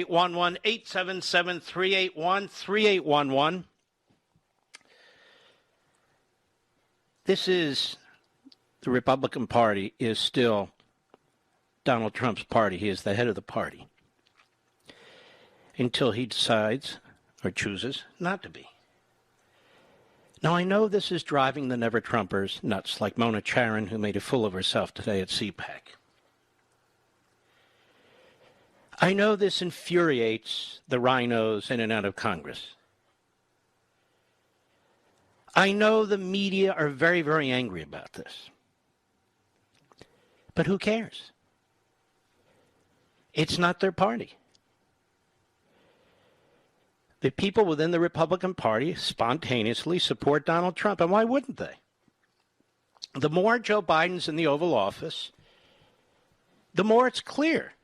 877-381-3811. This is, the Republican Party is still Donald Trump's party. He is the head of the party until he decides or chooses not to be. Now, I know this is driving the never-Trumpers nuts, like Mona Charen, who made a fool of herself today at CPAC. I know this infuriates the rhinos in and out of Congress. I know the media are very, very angry about this. But who cares? It's not their party. The people within the Republican Party spontaneously support Donald Trump, and why wouldn't they? The more Joe Biden's in the Oval Office, the more it's clear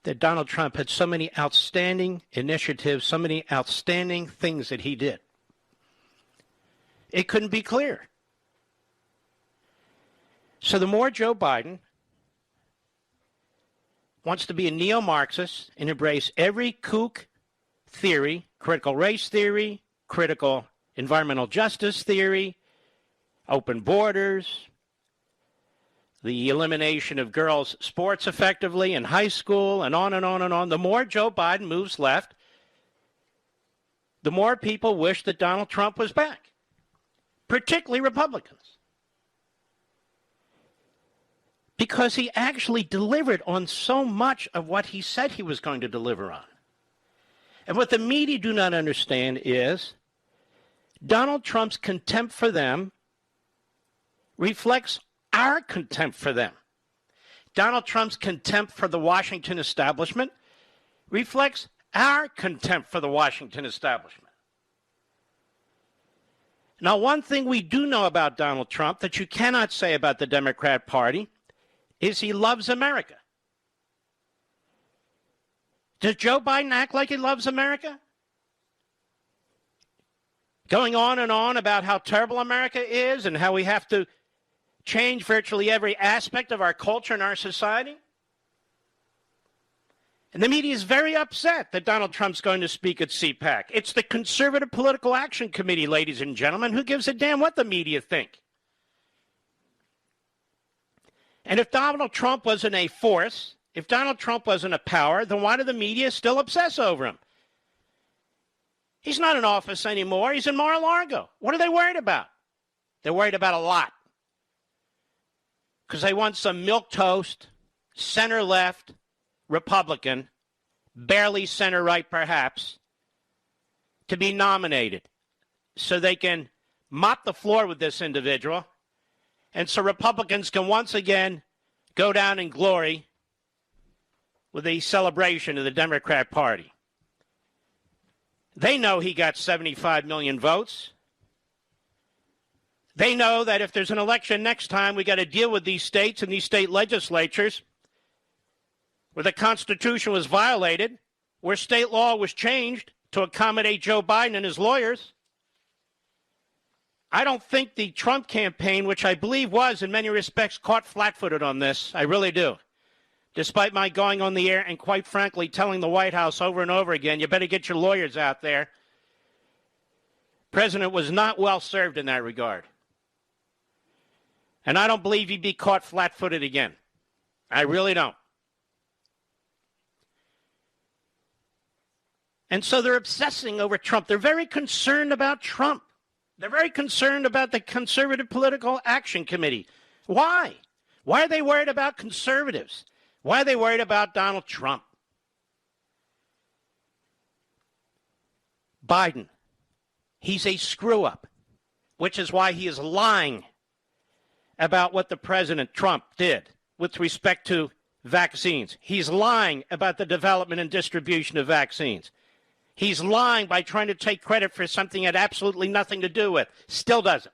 that Donald Trump had so many outstanding initiatives, so many outstanding things that he did. It couldn't be clearer. So the more Joe Biden wants to be a neo-Marxist and embrace every kook theory, critical race theory, critical environmental justice theory, open borders, the elimination of girls' sports effectively in high school, and on and on and on. The more Joe Biden moves left, the more people wish that Donald Trump was back, particularly Republicans. Because he actually delivered on so much of what he said he was going to deliver on. And what the media do not understand is Donald Trump's contempt for them reflects our contempt for them. Donald Trump's contempt for the Washington establishment reflects our contempt for the Washington establishment. Now, one thing we do know about Donald Trump that you cannot say about the Democrat Party is he loves America. Does Joe Biden act like he loves America? Going on and on about how terrible America is and how we have to change virtually every aspect of our culture and our society? And the media is very upset that Donald Trump's going to speak at CPAC. It's the Conservative Political Action Committee, ladies and gentlemen. Who gives a damn what the media think? And if Donald Trump wasn't a force, if Donald Trump wasn't a power, then why do the media still obsess over him? He's not in office anymore. He's in Mar-a-Lago. What are they worried about? They're worried about a lot. Because they want some milquetoast, center-left Republican, barely center-right perhaps, to be nominated so they can mop the floor with this individual, and so Republicans can once again go down in glory with a celebration of the Democrat Party. They know he got 75 million votes. They know that if there's an election next time, we got to deal with these states and these state legislatures where the Constitution was violated, where state law was changed to accommodate Joe Biden and his lawyers. I don't think the Trump campaign, which I believe was in many respects caught flat-footed on this, I really do. Despite my going on the air and quite frankly telling the White House over and over again, you better get your lawyers out there. The president was not well served in that regard. And I don't believe he'd be caught flat-footed again. I really don't. And so they're obsessing over Trump. They're very concerned about Trump. They're very concerned about the Conservative Political Action Committee. Why? Why are they worried about conservatives? Why are they worried about Donald Trump? Biden, he's a screw-up, which is why he is lying about what the President Trump did with respect to vaccines. He's lying about the development and distribution of vaccines. He's lying by trying to take credit for something he had absolutely nothing to do with. Still doesn't.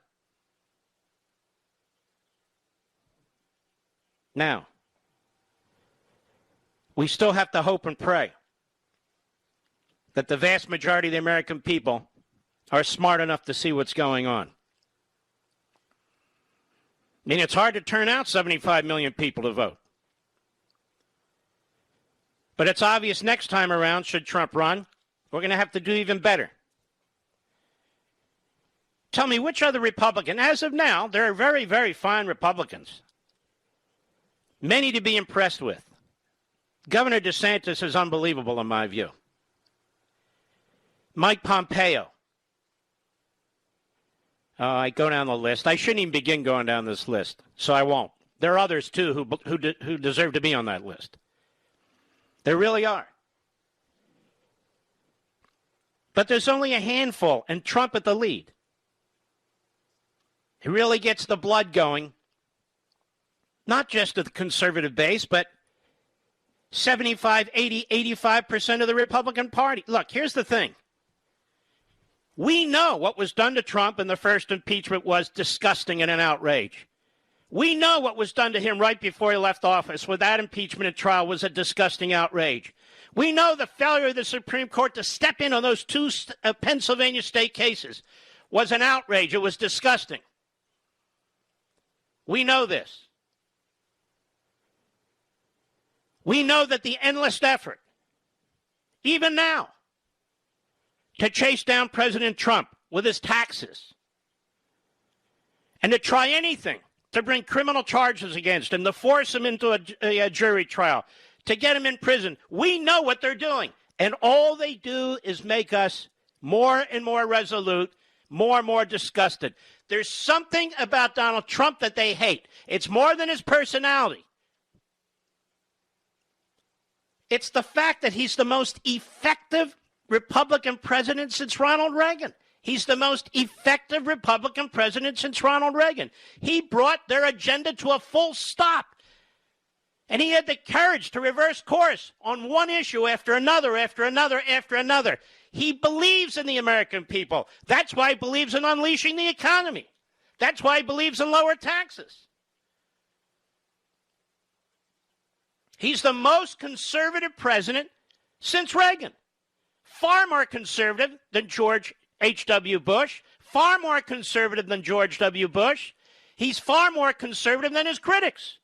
Now, we still have to hope and pray that the vast majority of the American people are smart enough to see what's going on. I mean, it's hard to turn out 75 million people to vote. But it's obvious next time around, should Trump run, we're going to have to do even better. Tell me which other Republican, as of now, there are very, very fine Republicans, many to be impressed with. Governor DeSantis is unbelievable in my view. Mike Pompeo. I go down the list. I shouldn't even begin going down this list, so I won't. There are others, too, who deserve to be on that list. There really are. But there's only a handful, and Trump at the lead. It really gets the blood going, not just at the conservative base, but 75, 80, 85% of the Republican Party. Look, here's the thing. We know what was done to Trump in the first impeachment was disgusting and an outrage. We know what was done to him right before he left office with that impeachment and trial was a disgusting outrage. We know the failure of the Supreme Court to step in on those two Pennsylvania state cases was an outrage. It was disgusting. We know this. We know that the endless effort, even now, to chase down President Trump with his taxes and to try anything to bring criminal charges against him, to force him into a jury trial, to get him in prison. We know what they're doing. And all they do is make us more and more resolute, more and more disgusted. There's something about Donald Trump that they hate. It's more than his personality. It's the fact that he's the most effective Republican president since Ronald Reagan. He's the most effective Republican president since Ronald Reagan. He brought their agenda to a full stop. And he had the courage to reverse course on one issue after another, after another, after another. He believes in the American people. That's why he believes in unleashing the economy. That's why he believes in lower taxes. He's the most conservative president since Reagan. Far more conservative than George H.W. Bush, far more conservative than George W. Bush. He's far more conservative than his critics.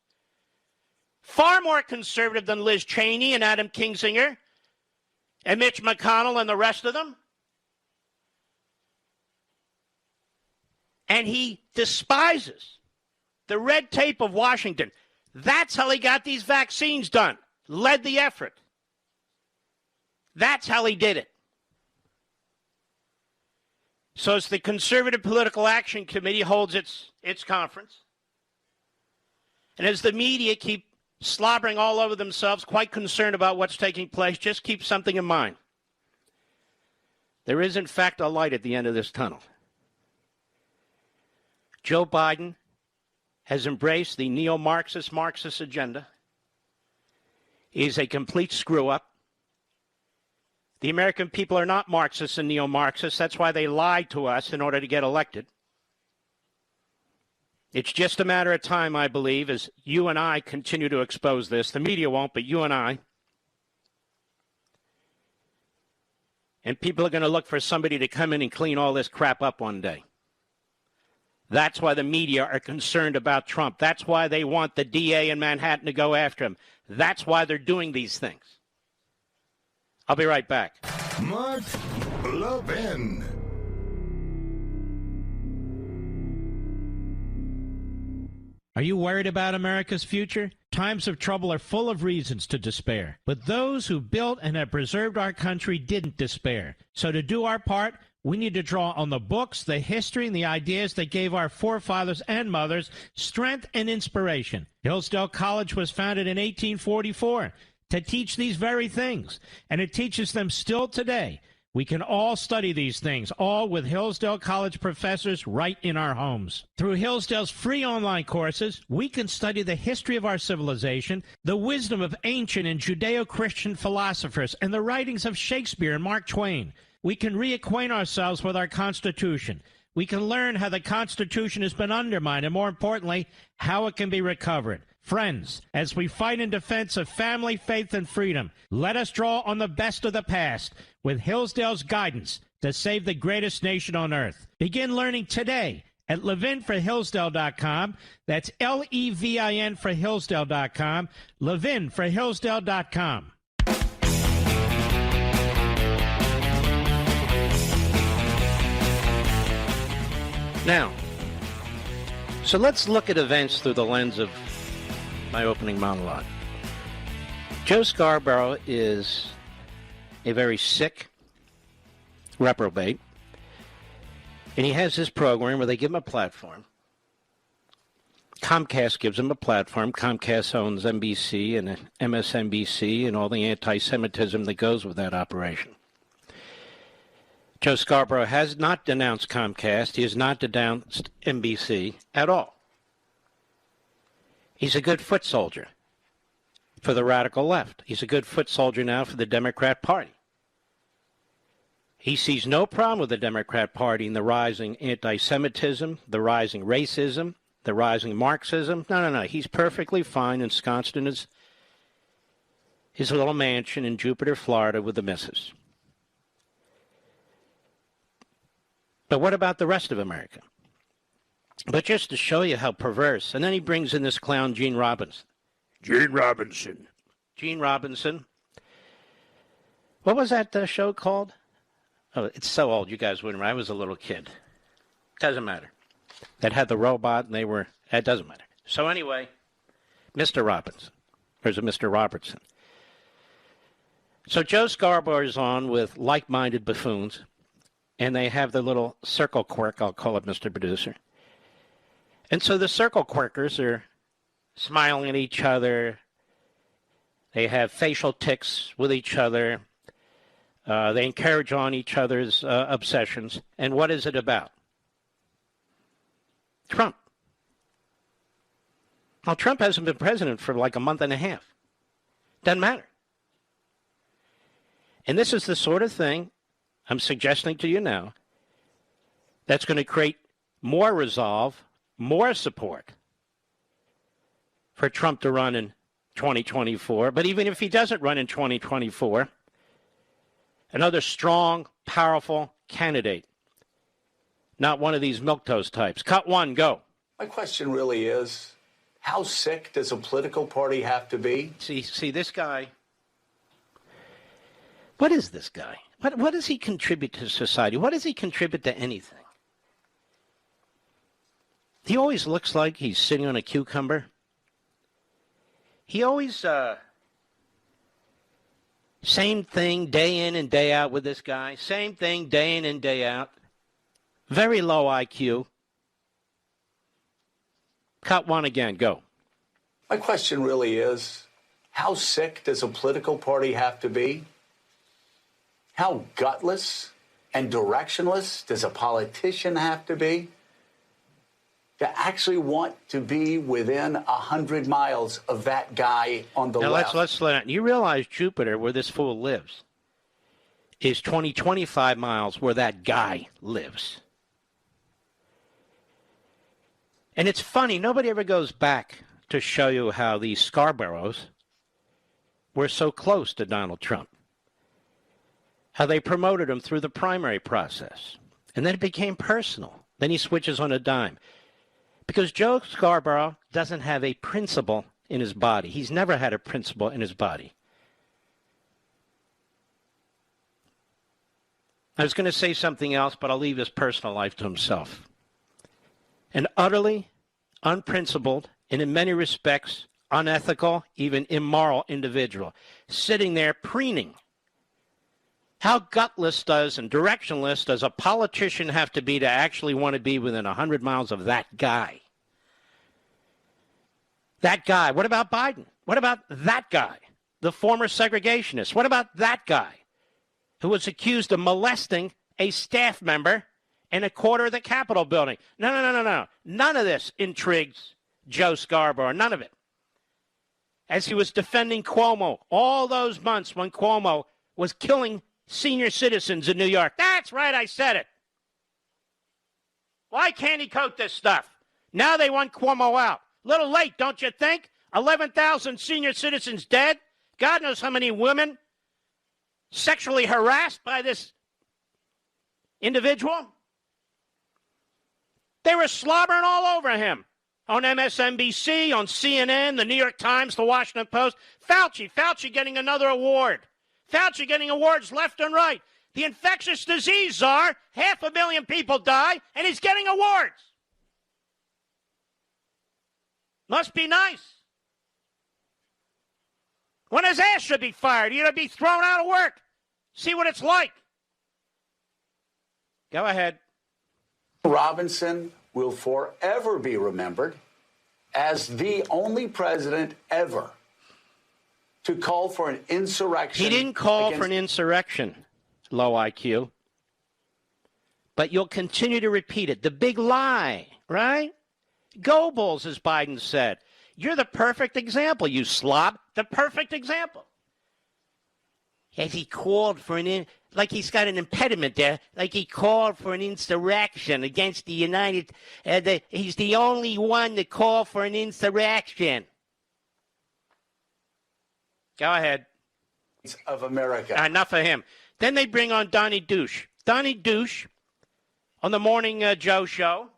Far more conservative than Liz Cheney and Adam Kinzinger and Mitch McConnell and the rest of them. And he despises the red tape of Washington. That's how he got these vaccines done, led the effort. That's how he did it. So as the Conservative Political Action Committee holds its conference, and as the media keep slobbering all over themselves, quite concerned about what's taking place, just keep something in mind. There is, in fact, a light at the end of this tunnel. Joe Biden has embraced the neo-Marxist, Marxist agenda. He's a complete screw-up. The American people are not Marxists and neo-Marxists. That's why they lied to us in order to get elected. It's just a matter of time, I believe, as you and I continue to expose this. The media won't, but you and I. And people are going to look for somebody to come in and clean all this crap up one day. That's why the media are concerned about Trump. That's why they want the DA in Manhattan to go after him. That's why they're doing these things. I'll be right back. Mark Levin. Are you worried about America's future? Times of trouble are full of reasons to despair. But those who built and have preserved our country didn't despair. So to do our part, we need to draw on the books, the history, and the ideas that gave our forefathers and mothers strength and inspiration. Hillsdale College was founded in 1844 to teach these very things, and it teaches them still today. We can all study these things, all with Hillsdale College professors right in our homes. Through Hillsdale's free online courses, we can study the history of our civilization, the wisdom of ancient and Judeo-Christian philosophers, and the writings of Shakespeare and Mark Twain. We can reacquaint ourselves with our Constitution. We can learn how the Constitution has been undermined, and more importantly, how it can be recovered. Friends, as we fight in defense of family, faith, and freedom, let us draw on the best of the past with Hillsdale's guidance to save the greatest nation on earth. Begin learning today at levinforhillsdale.com. That's Levin for Hillsdale.com, levinforhillsdale.com. Now, so let's look at events through the lens of my opening monologue. Joe Scarborough is a very sick reprobate, and he has this program where they give him a platform. Comcast gives him a platform. Comcast owns NBC and MSNBC and all the anti-Semitism that goes with that operation. Joe Scarborough has not denounced Comcast. He has not denounced NBC at all. He's a good foot soldier for the radical left. He's a good foot soldier now for the Democrat Party. He sees no problem with the Democrat Party in the rising anti-Semitism, the rising racism, the rising Marxism. No. He's perfectly fine ensconced in his little mansion in Jupiter, Florida with the missus. But what about the rest of America? But just to show you how perverse. And then he brings in this clown, Gene Robinson. Gene Robinson. What was that show called? Oh, it's so old. You guys wouldn't remember. I was a little kid. Doesn't matter. That had the robot, and it doesn't matter. So anyway, Mr. Robinson. Or is it Mr. Robertson? So Joe Scarborough is on with like-minded buffoons, and they have the little circle quirk, I'll call it, Mr. Producer. And so the circle quirkers are smiling at each other. They have facial tics with each other. They encourage on each other's obsessions. And what is it about? Trump. Well, Trump hasn't been president for like a month and a half. Doesn't matter. And this is the sort of thing I'm suggesting to you now that's going to create more resolve, more support for Trump to run in 2024. But even if he doesn't run in 2024, another strong, powerful candidate, not one of these milquetoast types. Cut one, go. My question really is, how sick does a political party have to be? See this guy. What is this guy? What does he contribute to society? What does he contribute to anything? He always looks like he's sitting on a cucumber. He always, same thing day in and day out with this guy. Same thing day in and day out. Very low IQ. Cut one again, go. My question really is, how sick does a political party have to be? How gutless and directionless does a politician have to be to actually want to be within 100 miles of that guy on the left? Let's slow down. You realize Jupiter, where this fool lives, is 25 miles where that guy lives. And it's funny, nobody ever goes back to show you how these Scarboroughs were so close to Donald Trump. How they promoted him through the primary process. And then it became personal. Then he switches on a dime. Because Joe Scarborough doesn't have a principle in his body. He's never had a principle in his body. I was going to say something else, but I'll leave his personal life to himself. An utterly unprincipled and in many respects unethical, even immoral individual, sitting there preening. How gutless and directionless does a politician have to be to actually want to be within 100 miles of that guy? That guy. What about Biden? What about that guy, the former segregationist? What about that guy who was accused of molesting a staff member in a quarter of the Capitol building? No. None of this intrigues Joe Scarborough. None of it. As he was defending Cuomo all those months when Cuomo was killing senior citizens in New York. That's right, I said it. Why can't he coat this stuff? Now they want Cuomo out. Little late, don't you think? 11,000 senior citizens dead. God knows how many women sexually harassed by this individual. They were slobbering all over him on MSNBC, on CNN, the New York Times, the Washington Post. Fauci getting another award. Fauci getting awards left and right. the infectious disease czar. 500,000 people die, and he's getting awards. Must be nice. When his ass should be fired, he'd be thrown out of work. See what it's like. Go ahead. Robinson will forever be remembered as the only president ever to call for an insurrection. He didn't call for an insurrection, low IQ. But you'll continue to repeat it. The big lie, right? Goebbels, as Biden said. You're the perfect example, you slob. The perfect example. As he called for like he's got an impediment there, like he called for an insurrection against the United, he's the only one to call for an insurrection. Go ahead. Of America. Enough of him. Then they bring on Donnie Douche. Donnie Douche on the Morning Joe show.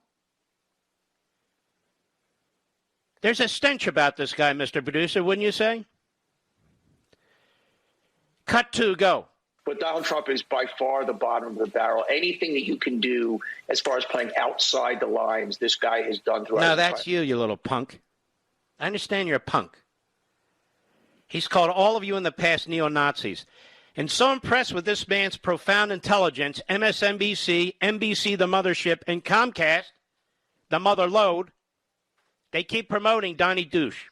There's a stench about this guy, Mr. Producer, wouldn't you say? Cut to, go. But Donald Trump is by far the bottom of the barrel. Anything that you can do as far as playing outside the lines, this guy has done throughout. No, that's you little punk. I understand you're a punk. He's called all of you in the past neo-Nazis. And so impressed with this man's profound intelligence, MSNBC, NBC, the mothership, and Comcast, the mother lode, they keep promoting Donnie Douche.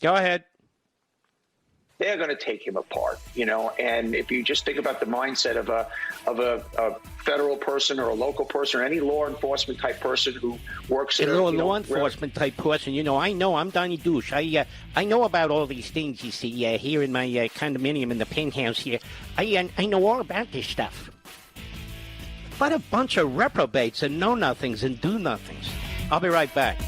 Go ahead. They're going to take him apart, and if you just think about the mindset of a federal person or a local person or any law enforcement type person who works in law enforcement type person, I know I'm Donnie Douche. I know about all these things you see here in my condominium in the penthouse here. I know all about this stuff. What a bunch of reprobates and know-nothings and do-nothings. I'll be right back.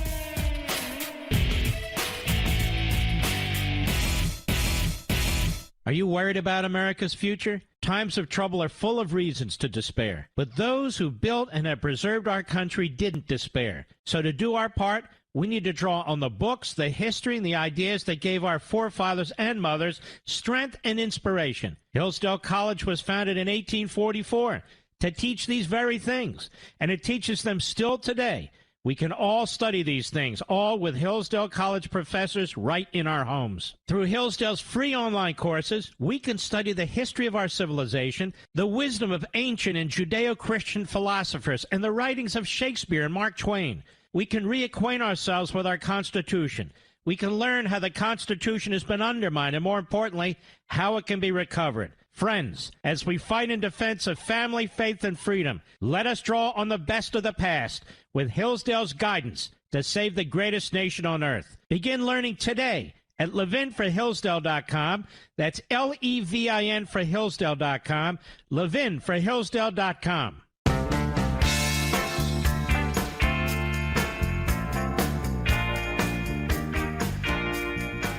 Are you worried about America's future? Times of trouble are full of reasons to despair. But those who built and have preserved our country didn't despair. So to do our part, we need to draw on the books, the history, and the ideas that gave our forefathers and mothers strength and inspiration. Hillsdale College was founded in 1844 to teach these very things, and it teaches them still today. We can all study these things, all with Hillsdale College professors right in our homes. Through Hillsdale's free online courses, we can study the history of our civilization, the wisdom of ancient and Judeo-Christian philosophers, and the writings of Shakespeare and Mark Twain. We can reacquaint ourselves with our Constitution. We can learn how the Constitution has been undermined, and more importantly, how it can be recovered. Friends, as we fight in defense of family, faith, and freedom, let us draw on the best of the past with Hillsdale's guidance to save the greatest nation on earth. Begin learning today at levinforhillsdale.com. That's Levin for Hillsdale.com. levinforhillsdale.com.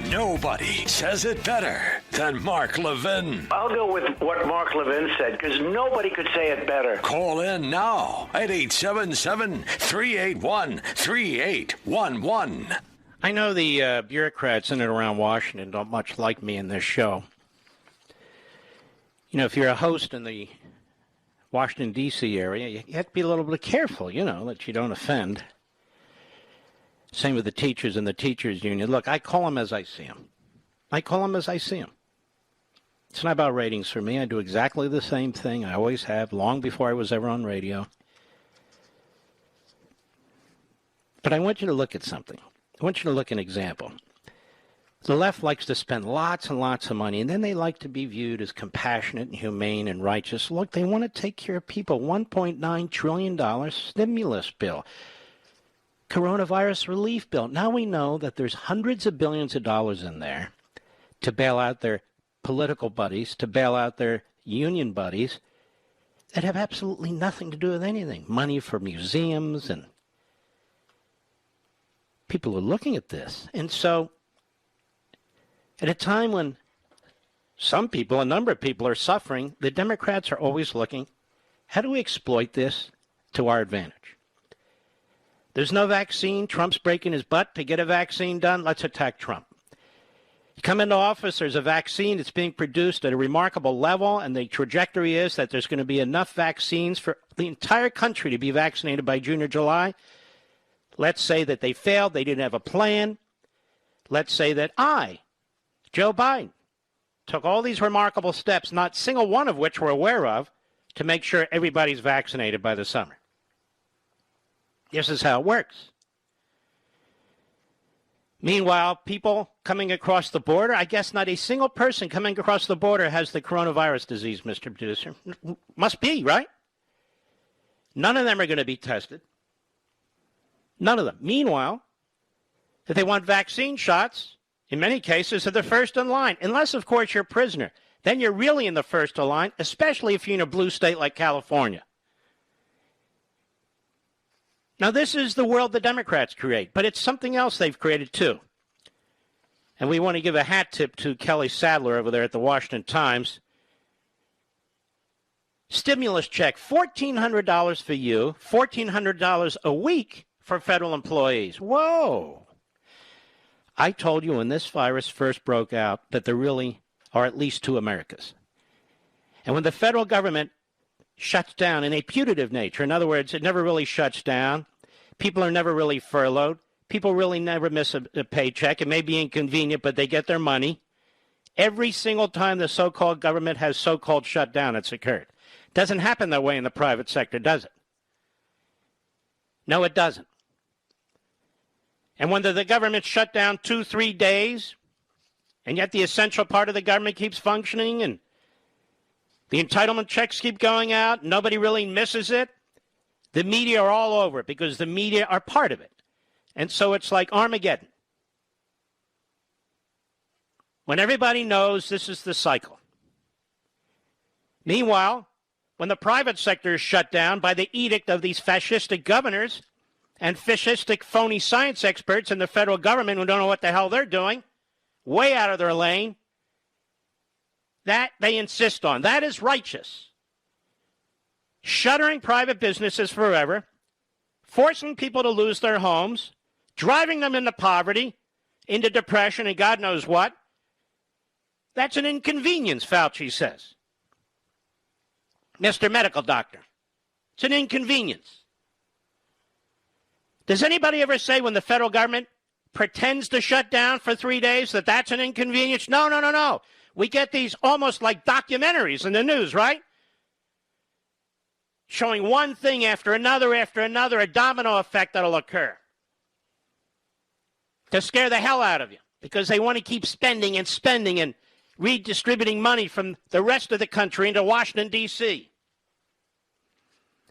Nobody says it better than Mark Levin. I'll go with what Mark Levin said, because nobody could say it better. Call in now at 877-381-3811. I know the bureaucrats in and around Washington don't much like me in this show. If you're a host in the Washington, D.C. area, you have to be a little bit careful, that you don't offend. Same with the teachers and the teachers union. Look, I call them as I see them. It's not about ratings for me. I do exactly the same thing. I always have, long before I was ever on radio. But I want you to look at something. I want you to look at an example. The left likes to spend lots and lots of money, and then they like to be viewed as compassionate and humane and righteous. Look, they want to take care of people. $1.9 trillion stimulus bill. Coronavirus relief bill. Now we know that there's hundreds of billions of dollars in there to bail out their political buddies, to bail out their union buddies that have absolutely nothing to do with anything. Money for museums, and people are looking at this. And so at a time when some people, a number of people are suffering, the Democrats are always looking, how do we exploit this to our advantage? There's no vaccine. Trump's breaking his butt to get a vaccine done. Let's attack Trump. You come into office, there's a vaccine that's being produced at a remarkable level, and the trajectory is that there's going to be enough vaccines for the entire country to be vaccinated by June or July. Let's say that they failed, they didn't have a plan. Let's say that Joe Biden, took all these remarkable steps, not a single one of which we're aware of, to make sure everybody's vaccinated by the summer. This is how it works. Meanwhile, people coming across the border, I guess not a single person coming across the border has the coronavirus disease, Mr. Producer. Must be, right? None of them are going to be tested. None of them. Meanwhile, if they want vaccine shots, in many cases, they're the first in line. Unless, of course, you're a prisoner. Then you're really in the first in line, especially if you're in a blue state like California. Now, this is the world the Democrats create, but it's something else they've created, too. And we want to give a hat tip to Kelly Sadler over there at the Washington Times. Stimulus check, $1,400 for you, $1,400 a week for federal employees. Whoa. I told you when this virus first broke out that there really are at least two Americas. And when the federal government shuts down in a putative nature, in other words, it never really shuts down, people are never really furloughed, people really never miss a paycheck, it may be inconvenient, but they get their money. Every single time the so-called government has so-called shut down, it's occurred. Doesn't happen that way in the private sector, does it? No, it doesn't. And when the government shut down 2-3 days, and yet the essential part of the government keeps functioning, and the entitlement checks keep going out, nobody really misses it, the media are all over it because the media are part of it. And so it's like Armageddon. When everybody knows this is the cycle. Meanwhile, when the private sector is shut down by the edict of these fascistic governors and fascistic phony science experts in the federal government who don't know what the hell they're doing, way out of their lane, that they insist on. That is righteous. Shuttering private businesses forever, forcing people to lose their homes, driving them into poverty, into depression, and God knows what. That's an inconvenience, Fauci says. Mr. Medical Doctor. It's an inconvenience. Does anybody ever say when the federal government pretends to shut down for 3 days that that's an inconvenience? No. We get these almost like documentaries in the news, right? Showing one thing after another, a domino effect that'll occur. To scare the hell out of you. Because they want to keep spending and redistributing money from the rest of the country into Washington, D.C.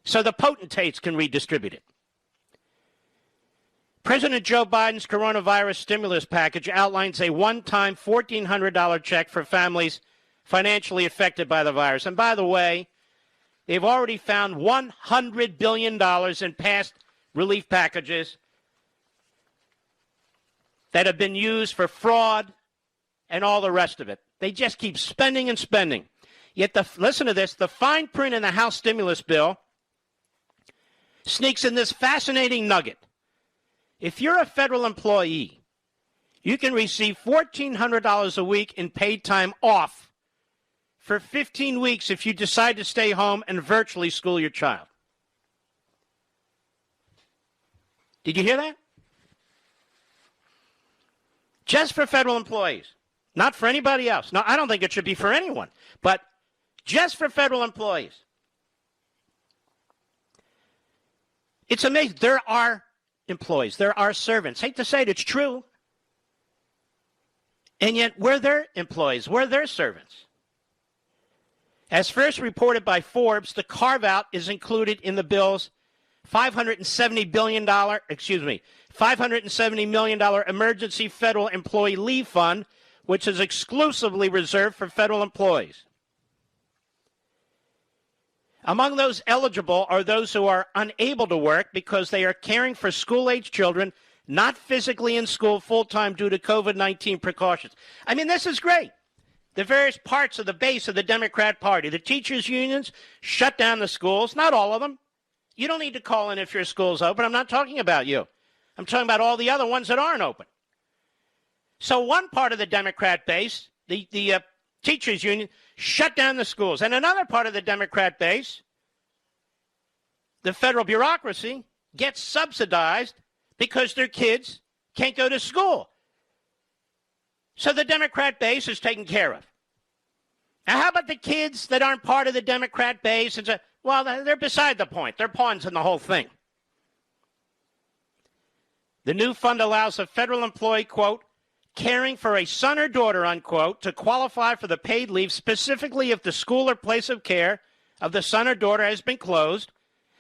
So the potentates can redistribute it. President Joe Biden's coronavirus stimulus package outlines a one-time $1,400 check for families financially affected by the virus. And by the way, they've already found $100 billion in past relief packages that have been used for fraud and all the rest of it. They just keep spending and spending. Yet, listen to this, the fine print in the House stimulus bill sneaks in this fascinating nugget. If you're a federal employee, you can receive $1,400 a week in paid time off for 15 weeks if you decide to stay home and virtually school your child. Did you hear that? Just for federal employees, not for anybody else. Now, I don't think it should be for anyone, but just for federal employees. It's amazing. There are employees. There are servants. Hate to say it, it's true. And yet, we're their employees. We're their servants. As first reported by Forbes, the carve-out is included in the bill's $570 million emergency federal employee leave fund, which is exclusively reserved for federal employees. Among those eligible are those who are unable to work because they are caring for school-age children not physically in school full-time due to COVID-19 precautions. I mean, this is great. The various parts of the base of the Democrat Party, the teachers' unions, shut down the schools. Not all of them. You don't need to call in if your school's open. I'm not talking about you. I'm talking about all the other ones that aren't open. So one part of the Democrat base, the teachers union, shut down the schools. And another part of the Democrat base, the federal bureaucracy, gets subsidized because their kids can't go to school. So the Democrat base is taken care of. Now, how about the kids that aren't part of the Democrat base? Well, they're beside the point. They're pawns in the whole thing. The new fund allows a federal employee, quote, caring for a son or daughter, unquote, to qualify for the paid leave specifically if the school or place of care of the son or daughter has been closed,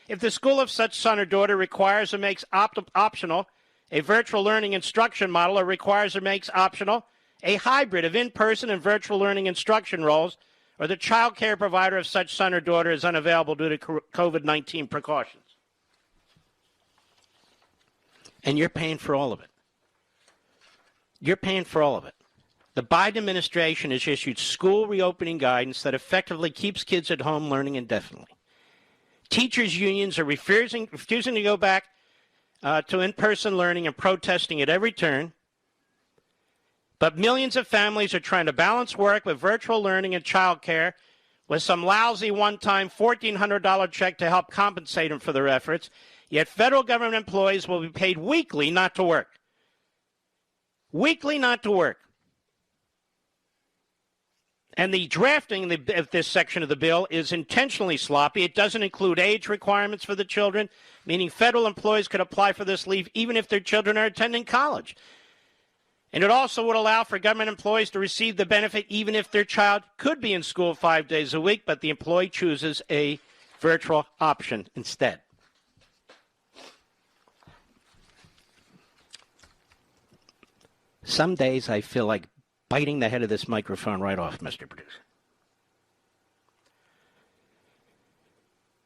if the school of such son or daughter requires or makes optional a virtual learning instruction model or requires or makes optional a hybrid of in-person and virtual learning instruction roles, or the child care provider of such son or daughter is unavailable due to COVID-19 precautions. And you're paying for all of it. You're paying for all of it. The Biden administration has issued school reopening guidance that effectively keeps kids at home learning indefinitely. Teachers' unions are refusing to go back to in-person learning and protesting at every turn. But millions of families are trying to balance work with virtual learning and childcare with some lousy one-time $1,400 check to help compensate them for their efforts. Yet federal government employees will be paid weekly not to work. Weekly not to work. And the drafting of this section of the bill is intentionally sloppy. It doesn't include age requirements for the children, meaning federal employees could apply for this leave even if their children are attending college. And it also would allow for government employees to receive the benefit even if their child could be in school 5 days a week, but the employee chooses a virtual option instead. Some days I feel like biting the head of this microphone right off, Mr. Producer.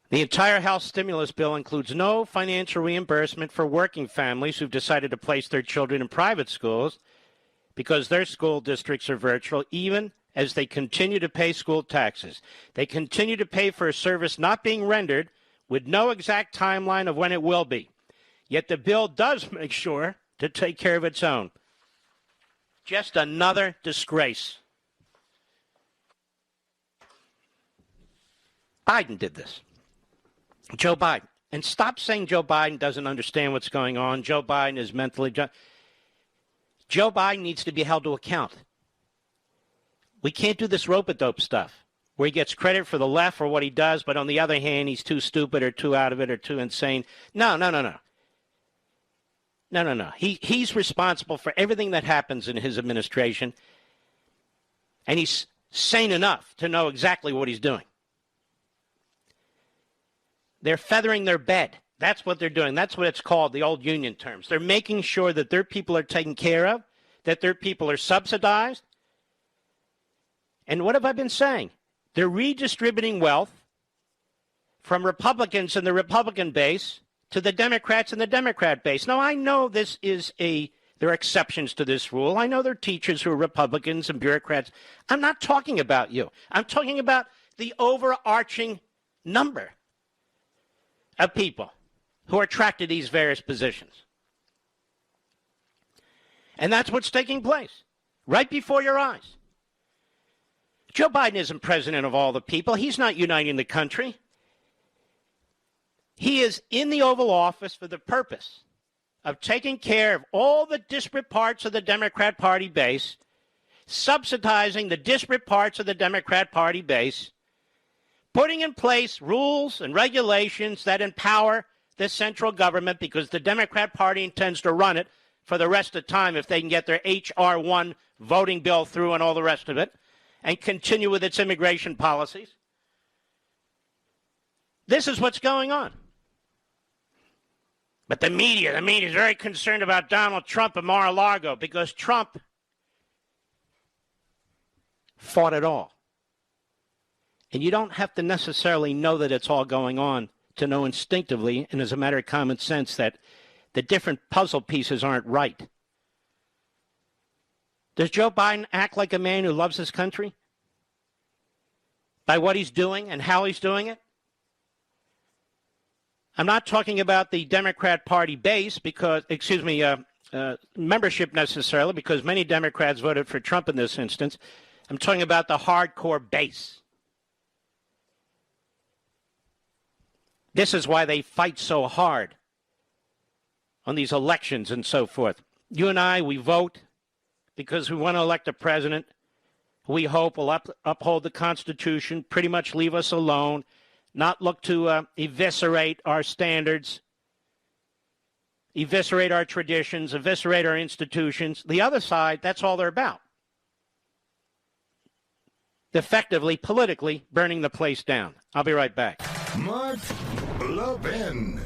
The entire House stimulus bill includes no financial reimbursement for working families who've decided to place their children in private schools because their school districts are virtual, even as they continue to pay school taxes. They continue to pay for a service not being rendered with no exact timeline of when it will be. Yet the bill does make sure to take care of its own. Just another disgrace. Biden did this. Joe Biden. And stop saying Joe Biden doesn't understand what's going on. Joe Biden is mentally... Joe Biden needs to be held to account. We can't do this rope-a-dope stuff where he gets credit for the left for what he does, but on the other hand, he's too stupid or too out of it or too insane. No. He's responsible for everything that happens in his administration, and he's sane enough to know exactly what he's doing. They're feathering their bed. That's what they're doing. That's what it's called, the old union terms. They're making sure that their people are taken care of, that their people are subsidized. And what have I been saying? They're redistributing wealth from Republicans in the Republican base to the Democrats in the Democrat base. Now, I know there are exceptions to this rule. I know there are teachers who are Republicans and bureaucrats. I'm not talking about you. I'm talking about the overarching number of people who are attracted to these various positions. And that's what's taking place right before your eyes. Joe Biden isn't president of all the people. He's not uniting the country. He is in the Oval Office for the purpose of taking care of all the disparate parts of the Democrat Party base, subsidizing the disparate parts of the Democrat Party base, putting in place rules and regulations that empower the central government because the Democrat Party intends to run it for the rest of the time if they can get their H.R. 1 voting bill through and all the rest of it and continue with its immigration policies. This is what's going on. But the media is very concerned about Donald Trump and Mar-a-Lago because Trump fought it all. And you don't have to necessarily know that it's all going on to know instinctively and as a matter of common sense that the different puzzle pieces aren't right. Does Joe Biden act like a man who loves his country? By what he's doing and how he's doing it? I'm not talking about the Democrat Party base because, membership necessarily, because many Democrats voted for Trump in this instance. I'm talking about the hardcore base. This is why they fight so hard on these elections and so forth. You and I, we vote because we want to elect a president who we hope will uphold the Constitution, pretty much leave us alone, not look to eviscerate our standards, eviscerate our traditions, eviscerate our institutions. The other side, that's all they're about. Effectively, politically, burning the place down. I'll be right back. Mark Levin.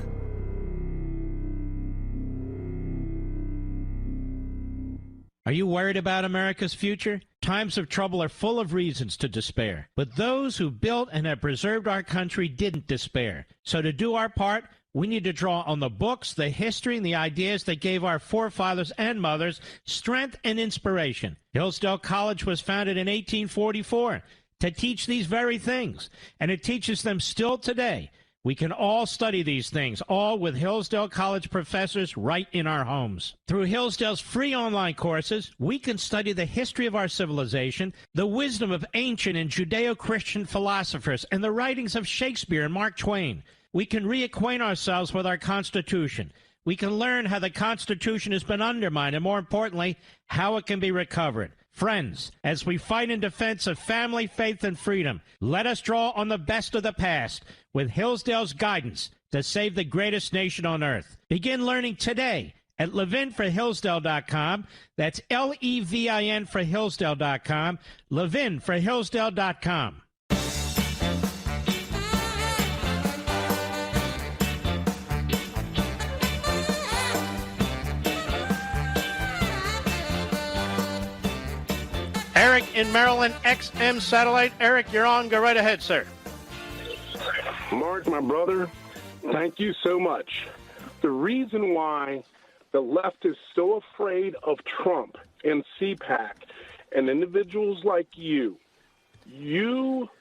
Are you worried about America's future? Times of trouble are full of reasons to despair. But those who built and have preserved our country didn't despair. So to do our part, we need to draw on the books, the history, and the ideas that gave our forefathers and mothers strength and inspiration. Hillsdale College was founded in 1844 to teach these very things, and it teaches them still today. We can all study these things, all with Hillsdale College professors right in our homes. Through Hillsdale's free online courses, we can study the history of our civilization, the wisdom of ancient and Judeo-Christian philosophers, and the writings of Shakespeare and Mark Twain. We can reacquaint ourselves with our Constitution. We can learn how the Constitution has been undermined, and more importantly, how it can be recovered. Friends, as we fight in defense of family, faith, and freedom, let us draw on the best of the past with Hillsdale's guidance to save the greatest nation on earth. Begin learning today at levinforhillsdale.com. That's Levin for Hillsdale.com. levinforhillsdale.com. Eric in Maryland, XM Satellite. Eric, you're on. Go right ahead, sir. Mark, my brother, thank you so much. The reason why the left is so afraid of Trump and CPAC and individuals like you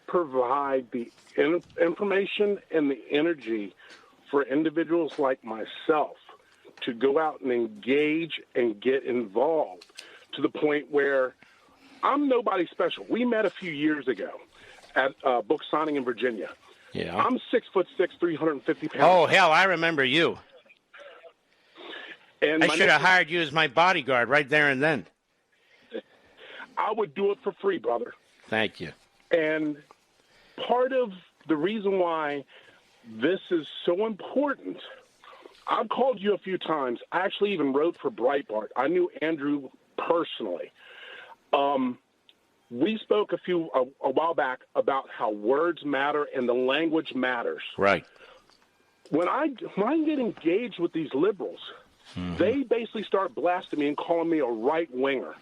provide the information and the energy for individuals like myself to go out and engage and get involved to the point where I'm nobody special. We met a few years ago at a book signing in Virginia. Yeah. I'm 6'6", 350 pounds. Oh, hell, I remember you. And I should have hired you as my bodyguard right there and then. I would do it for free, brother. Thank you. And part of the reason why this is so important, I've called you a few times. I actually even wrote for Breitbart. I knew Andrew personally. We spoke a while back about how words matter and the language matters. Right. When I get engaged with these liberals, they basically start blasting me and calling me a right-winger.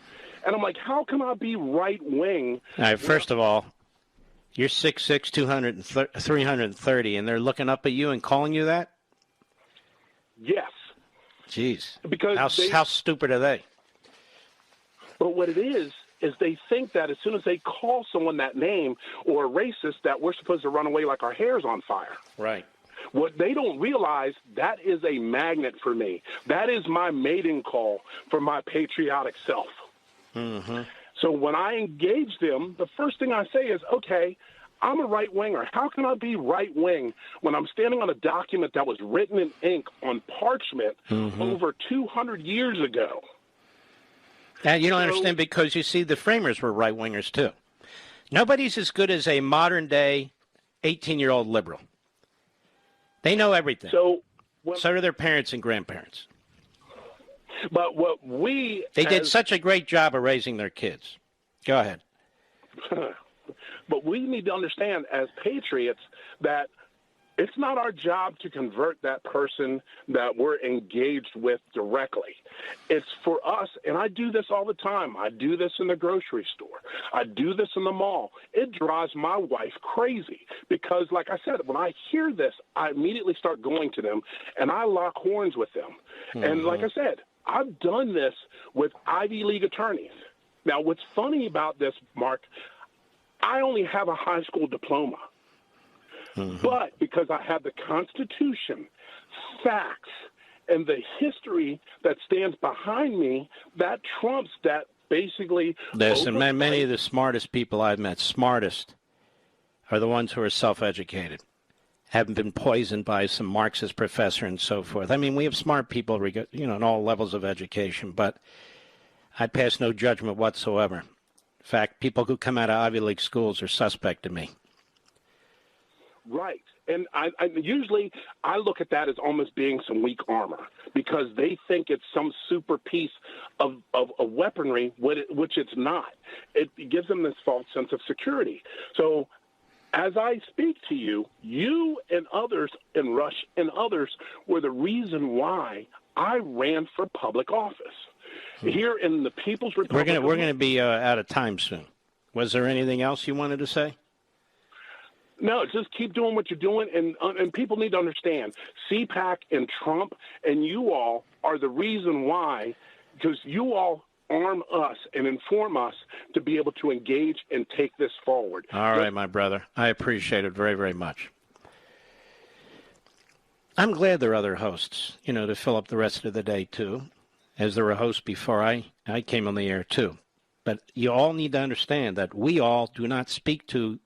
And I'm like, how can I be right-wing? All right, first of all, you're 6'6", 330, and they're looking up at you and calling you that? Yes. Jeez. Because how stupid are they? But what it is they think that as soon as they call someone that name or a racist, that we're supposed to run away like our hair's on fire. Right. What they don't realize, that is a magnet for me. That is my mating call for my patriotic self. Mm-hmm. So when I engage them, the first thing I say is, okay, I'm a right-winger. How can I be right-wing when I'm standing on a document that was written in ink on parchment over 200 years ago? And you don't understand because, you see, the framers were right-wingers, too. Nobody's as good as a modern-day 18-year-old liberal. They know everything. So do their parents and grandparents. But what They did such a great job of raising their kids. Go ahead. But we need to understand as patriots that it's not our job to convert that person that we're engaged with directly. It's for us, and I do this all the time. I do this in the grocery store. I do this in the mall. It drives my wife crazy because, like I said, when I hear this, I immediately start going to them, and I lock horns with them. And like I said, I've done this with Ivy League attorneys. Now, what's funny about this, Mark, I only have a high school diploma. But because I have the Constitution, facts, And the history that stands behind me, that trumps that basically. Listen, many of the smartest people I've met, smartest, are the ones who are self-educated, haven't been poisoned by some Marxist professor and so forth. I mean, we have smart people, in all levels of education, but I pass no judgment whatsoever. In fact, people who come out of Ivy League schools are suspect to me. Right. And I usually look at that as almost being some weak armor because they think it's some super piece of weaponry, which it's not. It gives them this false sense of security. So as I speak to you, you and others, and Rush and others, were the reason why I ran for public office. Here in the People's Republic. We're gonna be out of time soon. Was there anything else you wanted to say? No, just keep doing what you're doing, and people need to understand, CPAC and Trump and you all are the reason why, because you all arm us and inform us to be able to engage and take this forward. All right, my brother. I appreciate it very, very much. I'm glad there are other hosts, to fill up the rest of the day, too, as there were hosts before I came on the air, too. But you all need to understand that we all do not speak to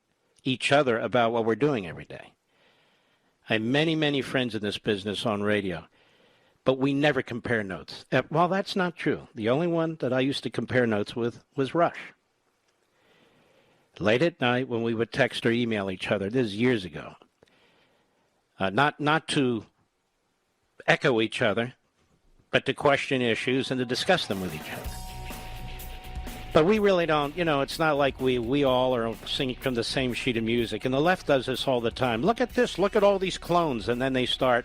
each other about what we're doing every day. I have many, many friends in this business on radio, but we never compare notes. Well, that's not true. The only one that I used to compare notes with was Rush. Late at night when we would text or email each other, this is years ago, not to echo each other, but to question issues and to discuss them with each other. But we really don't, it's not like we all are singing from the same sheet of music. And the left does this all the time. Look at this. Look at all these clones. And then they start,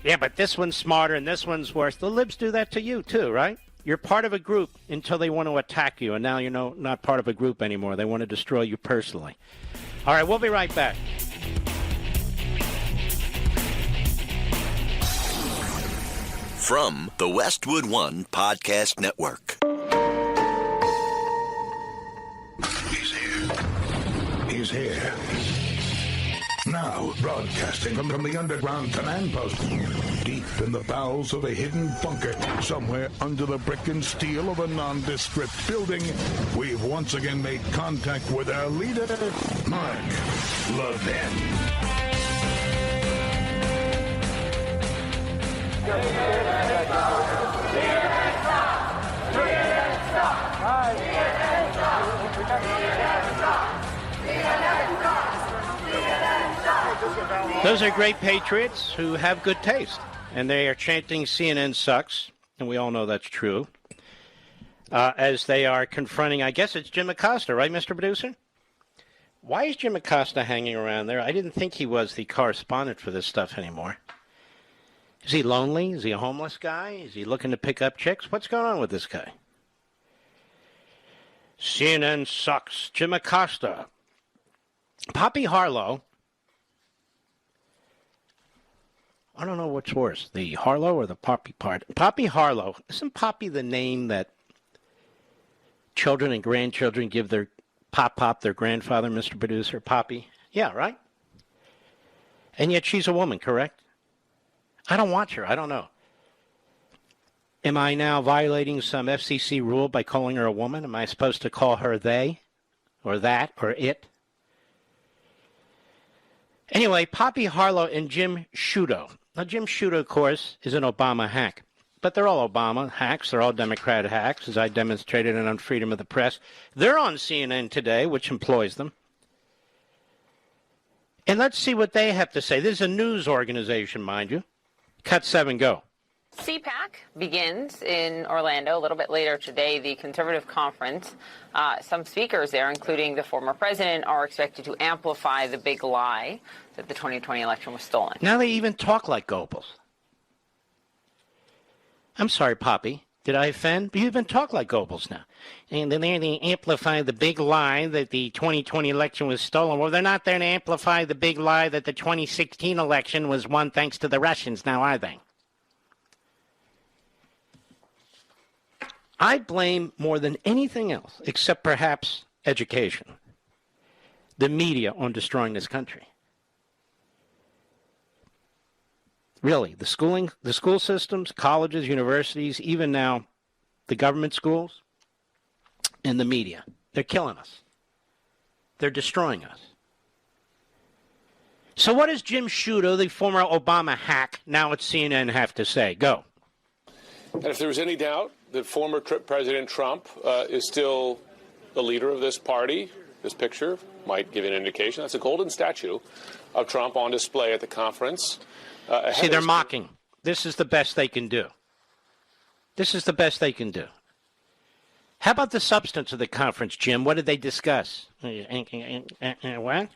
yeah, but this one's smarter and this one's worse. The libs do that to you, too, right? You're part of a group until they want to attack you. And now you're not part of a group anymore. They want to destroy you personally. All right, we'll be right back. From the Westwood One Podcast Network. He's here. Now, broadcasting from the underground command post, deep in the bowels of a hidden bunker, somewhere under the brick and steel of a nondescript building, we've once again made contact with our leader, Mark Levin. Those are great patriots who have good taste, and they are chanting CNN sucks, and we all know that's true, as they are confronting, I guess it's Jim Acosta, right, Mr. Producer? Why is Jim Acosta hanging around there? I didn't think he was the correspondent for this stuff anymore. Is he lonely? Is he a homeless guy? Is he looking to pick up chicks? What's going on with this guy? CNN sucks. Jim Acosta. Poppy Harlow. I don't know what's worse, the Harlow or the Poppy part. Poppy Harlow. Isn't Poppy the name that children and grandchildren give their pop their grandfather, Mr. Producer? Poppy? Yeah, right? And yet she's a woman, correct? I don't watch her. I don't know. Am I now violating some FCC rule by calling her a woman? Am I supposed to call her they or that or it? Anyway, Poppy Harlow and Jim Sciutto. Now, Jim Sciutto, of course, is an Obama hack. But they're all Obama hacks. They're all Democrat hacks, as I demonstrated on Freedom of the Press. They're on CNN today, which employs them. And let's see what they have to say. This is a news organization, mind you. Cut 7, go. CPAC begins in Orlando a little bit later today, the conservative conference. Some speakers there, including the former president, are expected to amplify the big lie that the 2020 election was stolen. Now they even talk like Goebbels. I'm sorry, Poppy. Did I offend? But you even talk like Goebbels now. And then they amplify the big lie that the 2020 election was stolen. Well, they're not there to amplify the big lie that the 2016 election was won thanks to the Russians, now are they? I blame more than anything else, except perhaps education, the media on destroying this country. Really, the school systems, colleges, universities, even now the government schools and the media, they're killing us. They're destroying us. So what does Jim Sciutto, the former Obama hack, now at CNN have to say? Go. And if there's any doubt that former President Trump is still the leader of this party, this picture might give an indication. That's a golden statue of Trump on display at the conference. See, they're mocking. This is the best they can do. This is the best they can do. How about the substance of the conference, Jim? What did they discuss? What?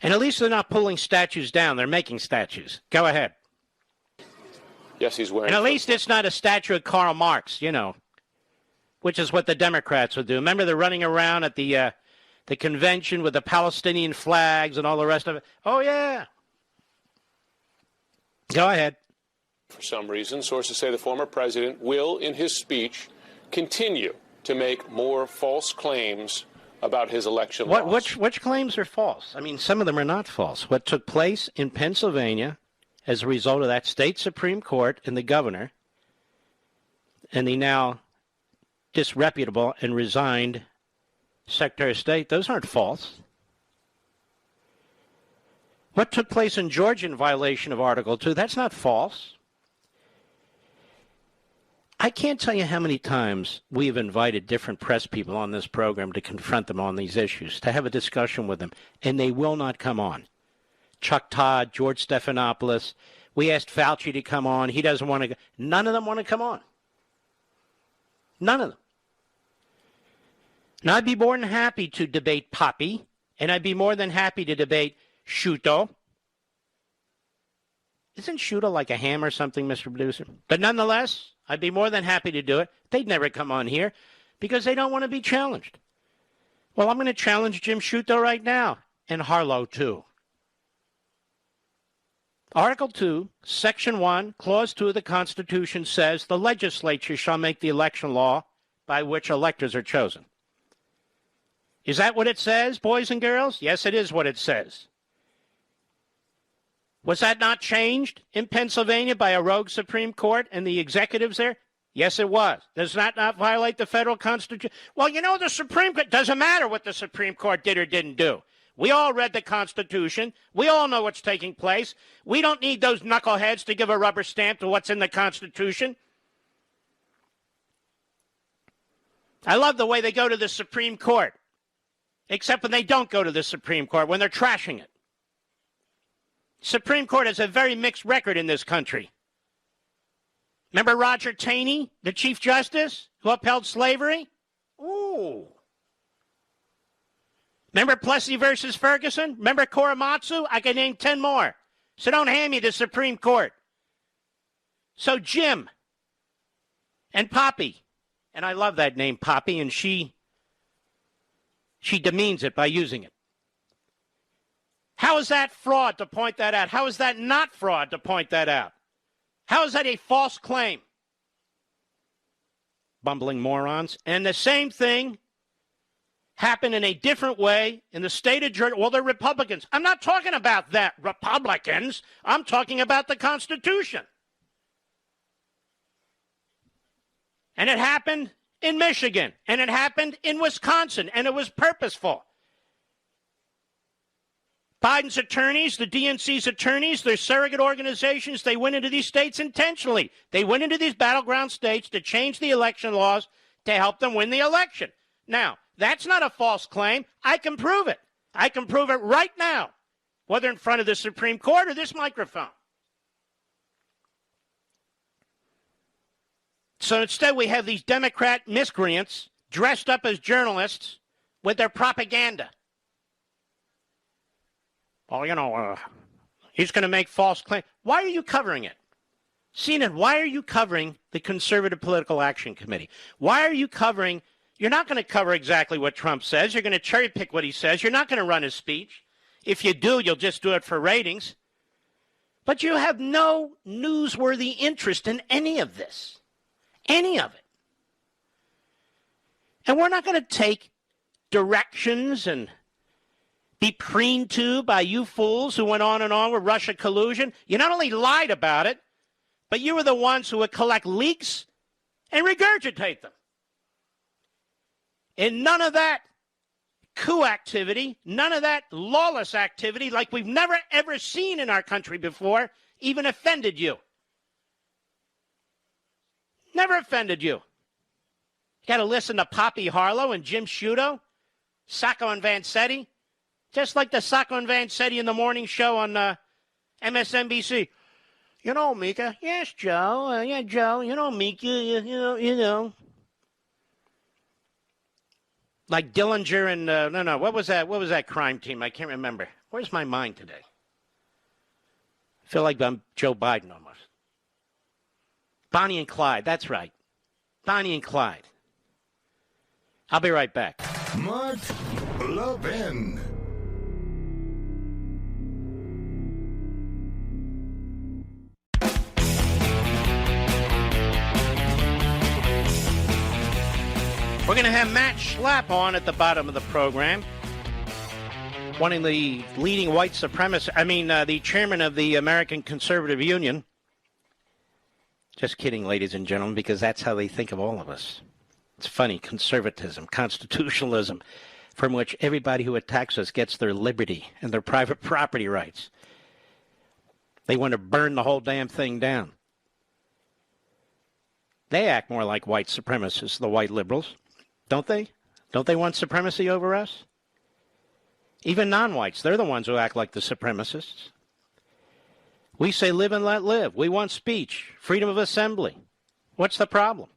And at least they're not pulling statues down. They're making statues. Go ahead. Yes, he's wearing. And at least it's not a statue of Karl Marx, which is what the Democrats would do. Remember, they're running around at the convention with the Palestinian flags and all the rest of it. Oh, yeah. Go ahead. For some reason, sources say the former president will, in his speech, continue to make more false claims about his election loss. Which claims are false? I mean, some of them are not false. What took place in Pennsylvania as a result of that state Supreme Court and the governor and the now disreputable and resigned Secretary of State, those aren't false. What took place in Georgia in violation of Article 2, that's not false. I can't tell you how many times we've invited different press people on this program to confront them on these issues, to have a discussion with them, and they will not come on. Chuck Todd, George Stephanopoulos, we asked Fauci to come on. He doesn't want to. None of them want to come on. None of them. And I'd be more than happy to debate Poppy, and I'd be more than happy to debate Sciutto. Isn't Sciutto like a ham or something, Mr. Producer? But nonetheless, I'd be more than happy to do it. They'd never come on here because they don't want to be challenged. Well, I'm going to challenge Jim Sciutto right now, and Harlow too. Article 2, Section 1, Clause 2 of the Constitution says the legislature shall make the election law by which electors are chosen. Is that what it says, boys and girls? Yes, it is what it says. Was that not changed in Pennsylvania by a rogue Supreme Court and the executives there? Yes, it was. Does that not violate the federal Constitution? Well, the Supreme Court, doesn't matter what the Supreme Court did or didn't do. We all read the Constitution. We all know what's taking place. We don't need those knuckleheads to give a rubber stamp to what's in the Constitution. I love the way they go to the Supreme Court, except when they don't go to the Supreme Court, when they're trashing it. Supreme Court has a very mixed record in this country. Remember Roger Taney, the Chief Justice, who upheld slavery? Ooh. Remember Plessy versus Ferguson? Remember Korematsu? I can name 10 more. So don't hand me the Supreme Court. So Jim and Poppy, and I love that name, Poppy, and she demeans it by using it. How is that fraud to point that out? How is that not fraud to point that out? How is that a false claim? Bumbling morons. And the same thing happened in a different way in the state of Georgia. Well, they're Republicans. I'm not talking about that, Republicans. I'm talking about the Constitution. And it happened in Michigan, and it happened in Wisconsin, and it was purposeful. Biden's attorneys, the DNC's attorneys, their surrogate organizations, they went into these states intentionally. They went into these battleground states to change the election laws to help them win the election. Now, that's not a false claim. I can prove it. I can prove it right now, whether in front of the Supreme Court or this microphone. So instead, we have these Democrat miscreants dressed up as journalists with their propaganda. Oh, he's going to make false claims. Why are you covering it? CNN, why are you covering the Conservative Political Action Committee? Why are you covering? You're not going to cover exactly what Trump says. You're going to cherry pick what he says. You're not going to run his speech. If you do, you'll just do it for ratings. But you have no newsworthy interest in any of this. Any of it. And we're not going to take directions and be preened to by you fools who went on and on with Russia collusion. You not only lied about it, but you were the ones who would collect leaks and regurgitate them. And none of that coup activity, none of that lawless activity like we've never ever seen in our country before even offended you. Never offended you. You got to listen to Poppy Harlow and Jim Sciutto, Sacco and Vanzetti, just like the Sacco and Vanzetti in the morning show on MSNBC. You know, Mika. Yes, Joe. Yeah, Joe. You know, Mika. You know. Like Dillinger and, no, what was that? What was that crime team? I can't remember. Where's my mind today? I feel like I'm Joe Biden almost. Bonnie and Clyde, that's right. Bonnie and Clyde. I'll be right back. Mark Levin. We're going to have Matt Schlapp on at the bottom of the program. One of the leading white supremacists, the chairman of the American Conservative Union. Just kidding, ladies and gentlemen, because that's how they think of all of us. It's funny, conservatism, constitutionalism, from which everybody who attacks us gets their liberty and their private property rights. They want to burn the whole damn thing down. They act more like white supremacists, the white liberals, don't they? Don't they want supremacy over us? Even non-whites, they're the ones who act like the supremacists. We say live and let live. We want speech, freedom of assembly. What's the problem?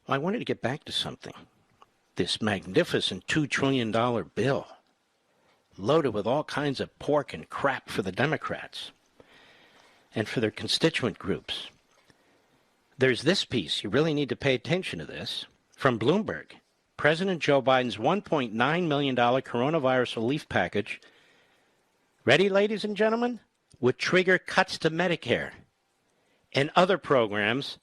Well, I wanted to get back to something. This magnificent $2 trillion bill, loaded with all kinds of pork and crap for the Democrats and for their constituent groups. There's this piece. You really need to pay attention to this. From Bloomberg, President Joe Biden's $1.9 million coronavirus relief package, ready, ladies and gentlemen, would trigger cuts to Medicare and other programs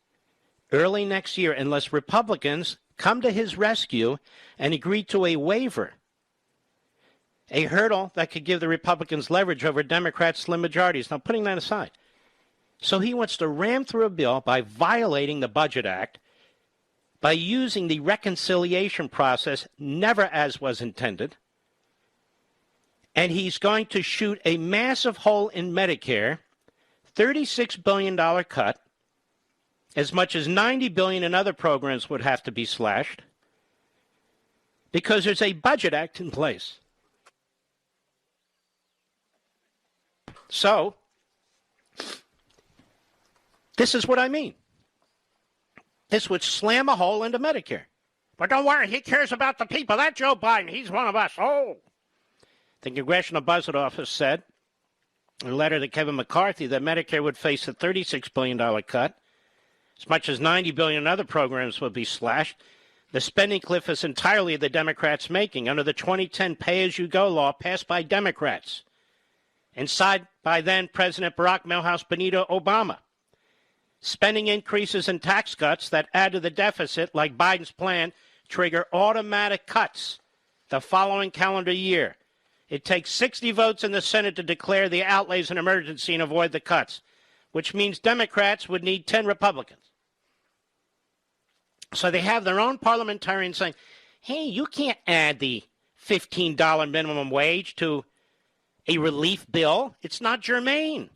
early next year unless Republicans come to his rescue and agree to a waiver, a hurdle that could give the Republicans leverage over Democrats' slim majorities. Now, putting that aside, so he wants to ram through a bill by violating the Budget Act, by using the reconciliation process never as was intended, and he's going to shoot a massive hole in Medicare, $36 billion cut, as much as $90 billion in other programs would have to be slashed, because there's a Budget Act in place. So, this is what I mean. This would slam a hole into Medicare. But don't worry, he cares about the people. That's Joe Biden. He's one of us. Oh. The Congressional Budget Office said in a letter to Kevin McCarthy that Medicare would face a $36 billion cut. As much as $90 billion in other programs would be slashed. The spending cliff is entirely the Democrats' making under the 2010 pay-as-you-go law passed by Democrats and signed by then President Barack Milhouse Benito Obama. Spending increases and tax cuts that add to the deficit, like Biden's plan, trigger automatic cuts the following calendar year. It takes 60 votes in the Senate to declare the outlays an emergency and avoid the cuts, which means Democrats would need 10 Republicans. So they have their own parliamentarians saying, hey, you can't add the $15 minimum wage to a relief bill. It's not germane.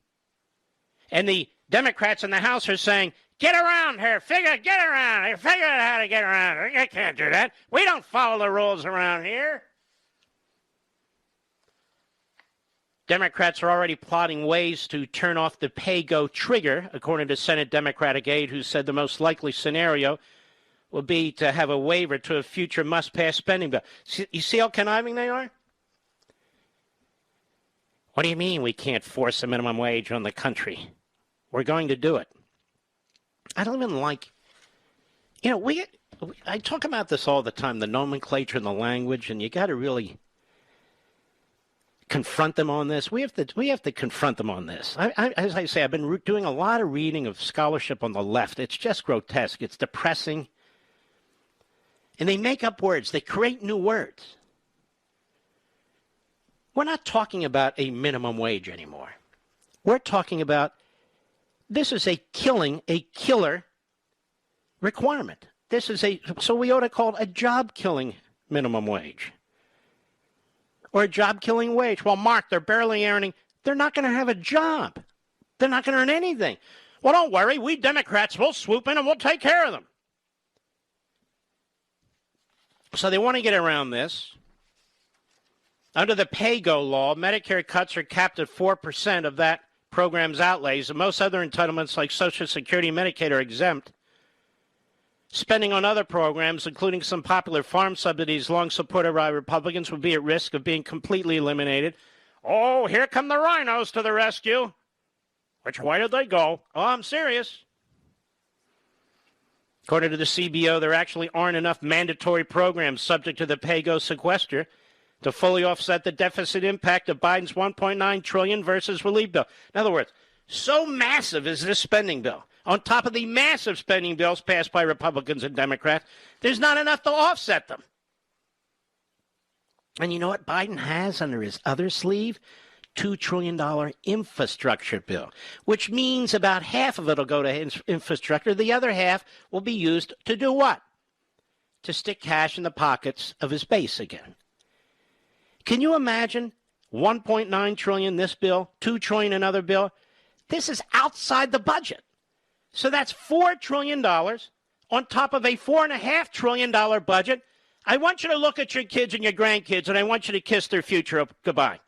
And the Democrats in the House are saying, get around here, get around, figure out how to get around. You can't do that. We don't follow the rules around here. Democrats are already plotting ways to turn off the pay-go trigger, according to Senate Democratic aide, who said the most likely scenario would be to have a waiver to a future must-pass spending bill. You see how conniving they are? What do you mean we can't force a minimum wage on the country? We're going to do it. I don't even like, I talk about this all the time, the nomenclature and the language, and you got to really confront them on this. We have to confront them on this. As I say, I've been doing a lot of reading of scholarship on the left. It's just grotesque. It's depressing. And they make up words. They create new words. We're not talking about a minimum wage anymore. We're talking about this is a killer requirement. So we ought to call it a job-killing minimum wage. Or a job-killing wage. Well, Mark, they're barely earning. They're not going to have a job. They're not going to earn anything. Well, don't worry. We Democrats will swoop in and we'll take care of them. So they want to get around this. Under the pay-go law, Medicare cuts are capped at 4% of that program's outlays, and most other entitlements like Social Security and Medicaid are exempt. Spending on other programs, including some popular farm subsidies long supported by Republicans, would be at risk of being completely eliminated. Oh, here come the rhinos to the rescue. Which way did they go? Oh, I'm serious. According to the CBO, there actually aren't enough mandatory programs subject to the pay-go sequester to fully offset the deficit impact of Biden's $1.9 trillion versus relief bill. In other words, so massive is this spending bill. On top of the massive spending bills passed by Republicans and Democrats, there's not enough to offset them. And you know what Biden has under his other sleeve? $2 trillion infrastructure bill, which means about half of it will go to infrastructure. The other half will be used to do what? To stick cash in the pockets of his base again. Can you imagine $1.9 trillion this bill, $2 trillion another bill? This is outside the budget. So that's $4 trillion on top of a $4.5 trillion budget. I want you to look at your kids and your grandkids, and I want you to kiss their future goodbye.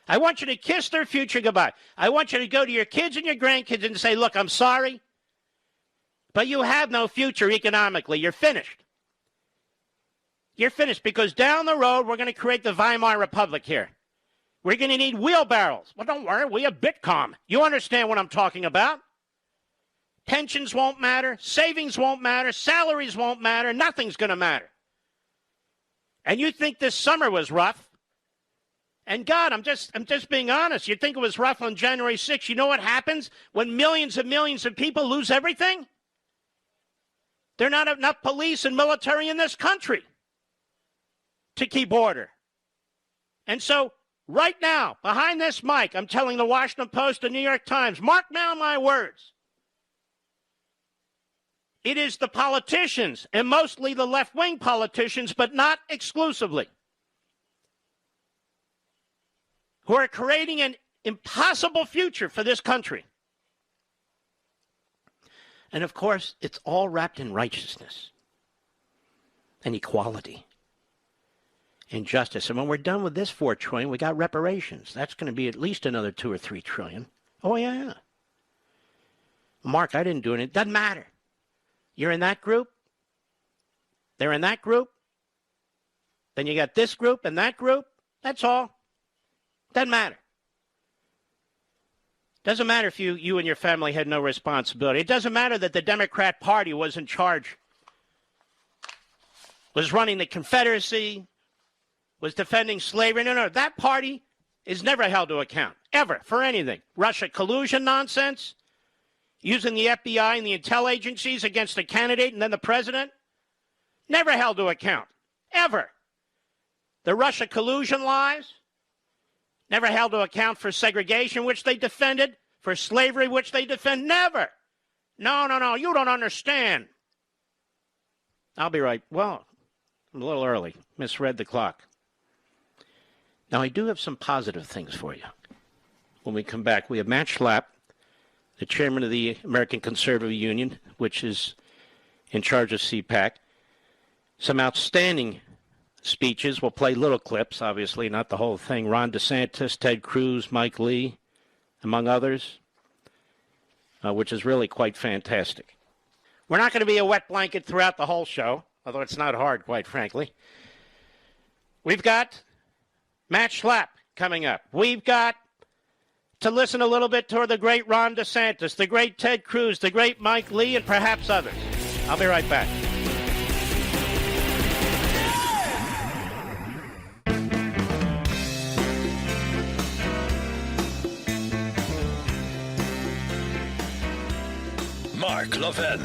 I want you to kiss their future goodbye. I want you to go to your kids and your grandkids and say, look, I'm sorry, but you have no future economically. You're finished. You're finished because down the road, we're going to create the Weimar Republic here. We're going to need wheelbarrows. Well, don't worry. We have Bitcoin. You understand what I'm talking about. Pensions won't matter. Savings won't matter. Salaries won't matter. Nothing's going to matter. And you think this summer was rough. And God, I'm just being honest. You think it was rough on January 6th. You know what happens when millions and millions of people lose everything? There are not enough police and military in this country to keep order. And so right now, behind this mic, I'm telling the Washington Post and New York Times, mark down my words. It is the politicians, and mostly the left-wing politicians, but not exclusively, who are creating an impossible future for this country. And of course, it's all wrapped in righteousness and equality and justice. And when we're done with this $4 trillion, we got reparations. That's going to be at least another $2 or $3 trillion. Oh, yeah. Mark, I didn't do anything. Doesn't matter. You're in that group. They're in that group. Then you got this group and that group. That's all. Doesn't matter. Doesn't matter if you and your family had no responsibility. It doesn't matter that the Democrat Party was in charge, was running the Confederacy, was defending slavery. No. That party is never held to account, ever, for anything. Russia collusion nonsense, using the FBI and the intel agencies against a candidate and then the president, never held to account, ever. The Russia collusion lies, never held to account for segregation, which they defended, for slavery, which they defend, never. No, you don't understand. I'll be right. Well, I'm a little early. Misread the clock. Now, I do have some positive things for you. When we come back, we have Matt Schlapp, the chairman of the American Conservative Union, which is in charge of CPAC. Some outstanding speeches. We'll play little clips, obviously, not the whole thing. Ron DeSantis, Ted Cruz, Mike Lee, among others, which is really quite fantastic. We're not going to be a wet blanket throughout the whole show, although it's not hard, quite frankly. We've got Matt Schlapp coming up. We've got to listen a little bit to the great Ron DeSantis, the great Ted Cruz, the great Mike Lee, and perhaps others. I'll be right back. Mark Levin,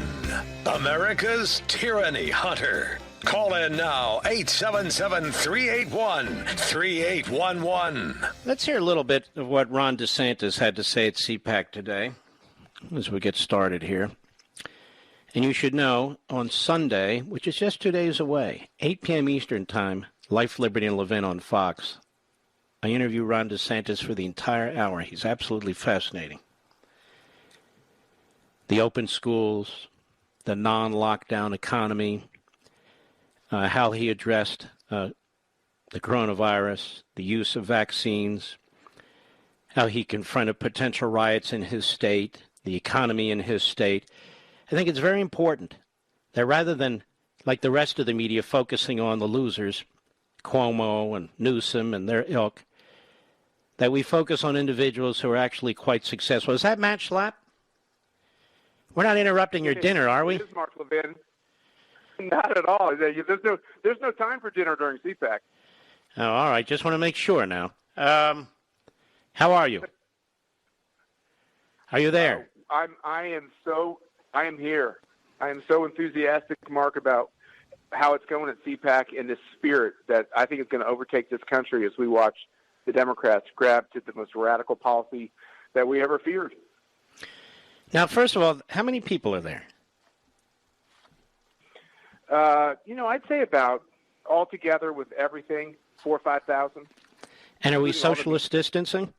America's tyranny hunter. Call in now, 877-381-3811. Let's hear a little bit of what Ron DeSantis had to say at CPAC today as we get started here. And you should know, on Sunday, which is just 2 days away, 8 p.m. Eastern Time, Life, Liberty, and Levin on Fox, I interview Ron DeSantis for the entire hour. He's absolutely fascinating. The open schools, the non-lockdown economy, how he addressed the coronavirus, the use of vaccines, how he confronted potential riots in his state, the economy in his state. I think it's very important that rather than, like the rest of the media, focusing on the losers, Cuomo and Newsom and their ilk, that we focus on individuals who are actually quite successful. Is that Matt Schlapp? We're not interrupting your dinner, are we? It is, Mark Levin. Not at all. There's no time for dinner during CPAC. Oh, all right. Just want to make sure now. How are you? Are you there? I am here. I am so enthusiastic, Mark, about how it's going at CPAC and the spirit that I think is going to overtake this country as we watch the Democrats grab to the most radical policy that we ever feared. Now, first of all, how many people are there? I'd say about altogether with everything, 4,000 or 5,000. And are we socialist distancing?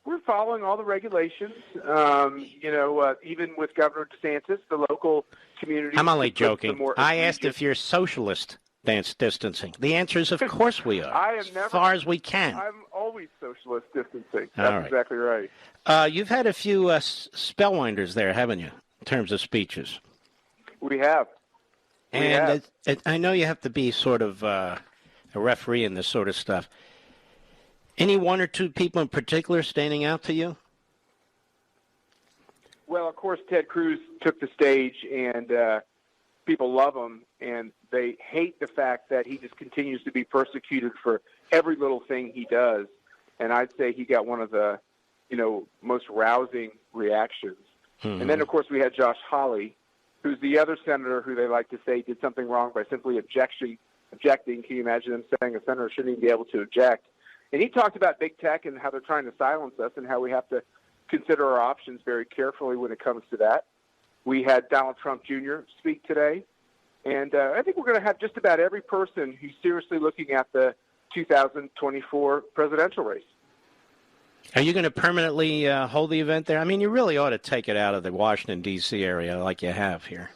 We're following all the regulations. Even with Governor DeSantis, the local community. I'm only joking. I asked if you're socialist distancing. The answer is, of course we are. I am never, as far as we can. I'm always socialist distancing. All That's right. exactly right. You've had a few spellwinders there, haven't you, in terms of speeches? We have. I know you have to be sort of a referee in this sort of stuff. Any one or two people in particular standing out to you? Well, of course, Ted Cruz took the stage, and people love him, and they hate the fact that he just continues to be persecuted for every little thing he does. And I'd say he got one of the, most rousing reactions. Mm-hmm. And then, of course, we had Josh Hawley, who's the other senator who they like to say did something wrong by simply objecting. Can you imagine them saying a senator shouldn't even be able to object? And he talked about big tech and how they're trying to silence us and how we have to consider our options very carefully when it comes to that. We had Donald Trump Jr. speak today. And I think we're going to have just about every person who's seriously looking at the 2024 presidential race. Are you going to permanently hold the event there? I mean, you really ought to take it out of the Washington, D.C. area like you have here.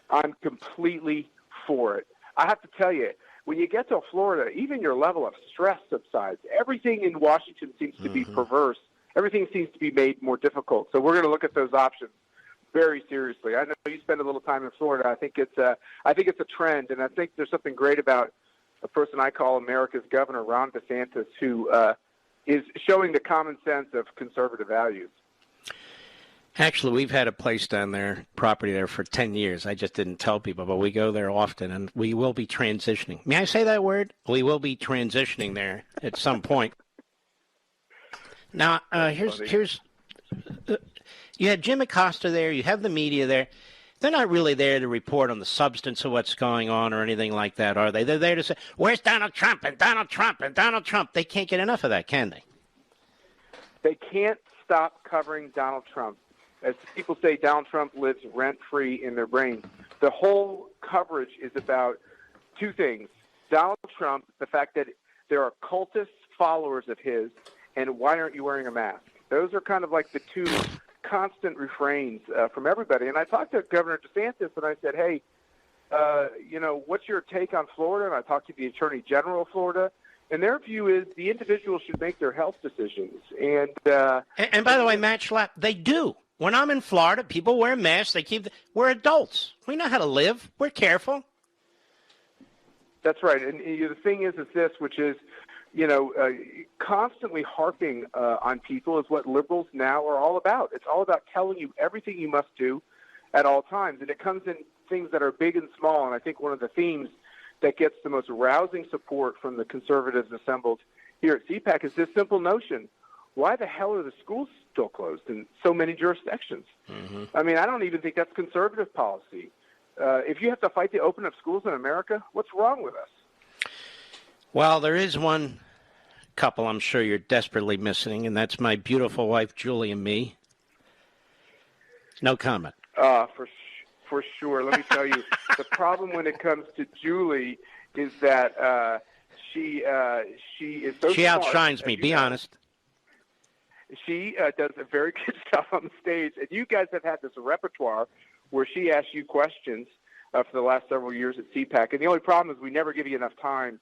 I'm completely for it. I have to tell you, when you get to Florida, even your level of stress subsides. Everything in Washington seems to be perverse. Everything seems to be made more difficult. So we're going to look at those options very seriously. I know you spend a little time in Florida. I think it's a trend, and I think there's something great about a person I call America's governor, Ron DeSantis, who is showing the common sense of conservative values. Actually, we've had a place down there, property there for 10 years. I just didn't tell people, but we go there often, and we will be transitioning. May I say that word? We will be transitioning there at some point. Now, here's you had Jim Acosta there. You have the media there. They're not really there to report on the substance of what's going on or anything like that, are they? They're there to say, where's Donald Trump and Donald Trump and Donald Trump? They can't get enough of that, can they? They can't stop covering Donald Trump. As people say, Donald Trump lives rent-free in their brains. The whole coverage is about two things. Donald Trump, the fact that there are cultist followers of his, and why aren't you wearing a mask? Those are kind of like the two constant refrains from everybody. And I talked to Governor DeSantis, and I said, hey, what's your take on Florida? And I talked to the Attorney General of Florida. And their view is the individual should make their health decisions. And by the way, Matt Schlapp, they do. When I'm in Florida, people wear masks. We're adults. We know how to live. We're careful. That's right. And the thing is this, which is, constantly harping on people is what liberals now are all about. It's all about telling you everything you must do at all times. And it comes in things that are big and small. And I think one of the themes that gets the most rousing support from the conservatives assembled here at CPAC is this simple notion. Why the hell are the schools still closed in so many jurisdictions? Mm-hmm. I mean, I don't even think that's conservative policy. If you have to fight to open up schools in America, what's wrong with us? Well, there is one couple I'm sure you're desperately missing, and that's my beautiful wife, Julie, and me. No comment. For sure. Let me tell you, the problem when it comes to Julie is that she is so She smart, outshines me, be honest. She does a very good job on the stage, and you guys have had this repertoire where she asks you questions for the last several years at CPAC, and the only problem is we never give you enough time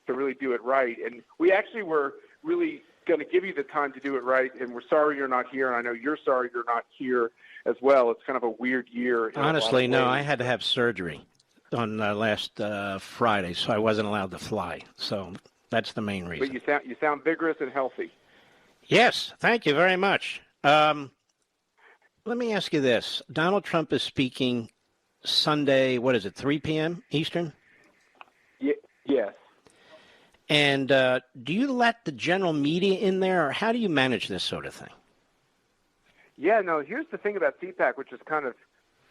to really do it right. And we actually were really going to give you the time to do it right, and we're sorry you're not here, and I know you're sorry you're not here as well. It's kind of a weird year. Honestly, no, I had to have surgery on last Friday, so I wasn't allowed to fly. So that's the main reason. But you sound vigorous and healthy. Yes, thank you very much. Let me ask you this. Donald Trump is speaking Sunday, 3 p.m. Eastern? Yes. And do you let the general media in there, or how do you manage this sort of thing? Yeah, no, here's the thing about CPAC, which is kind of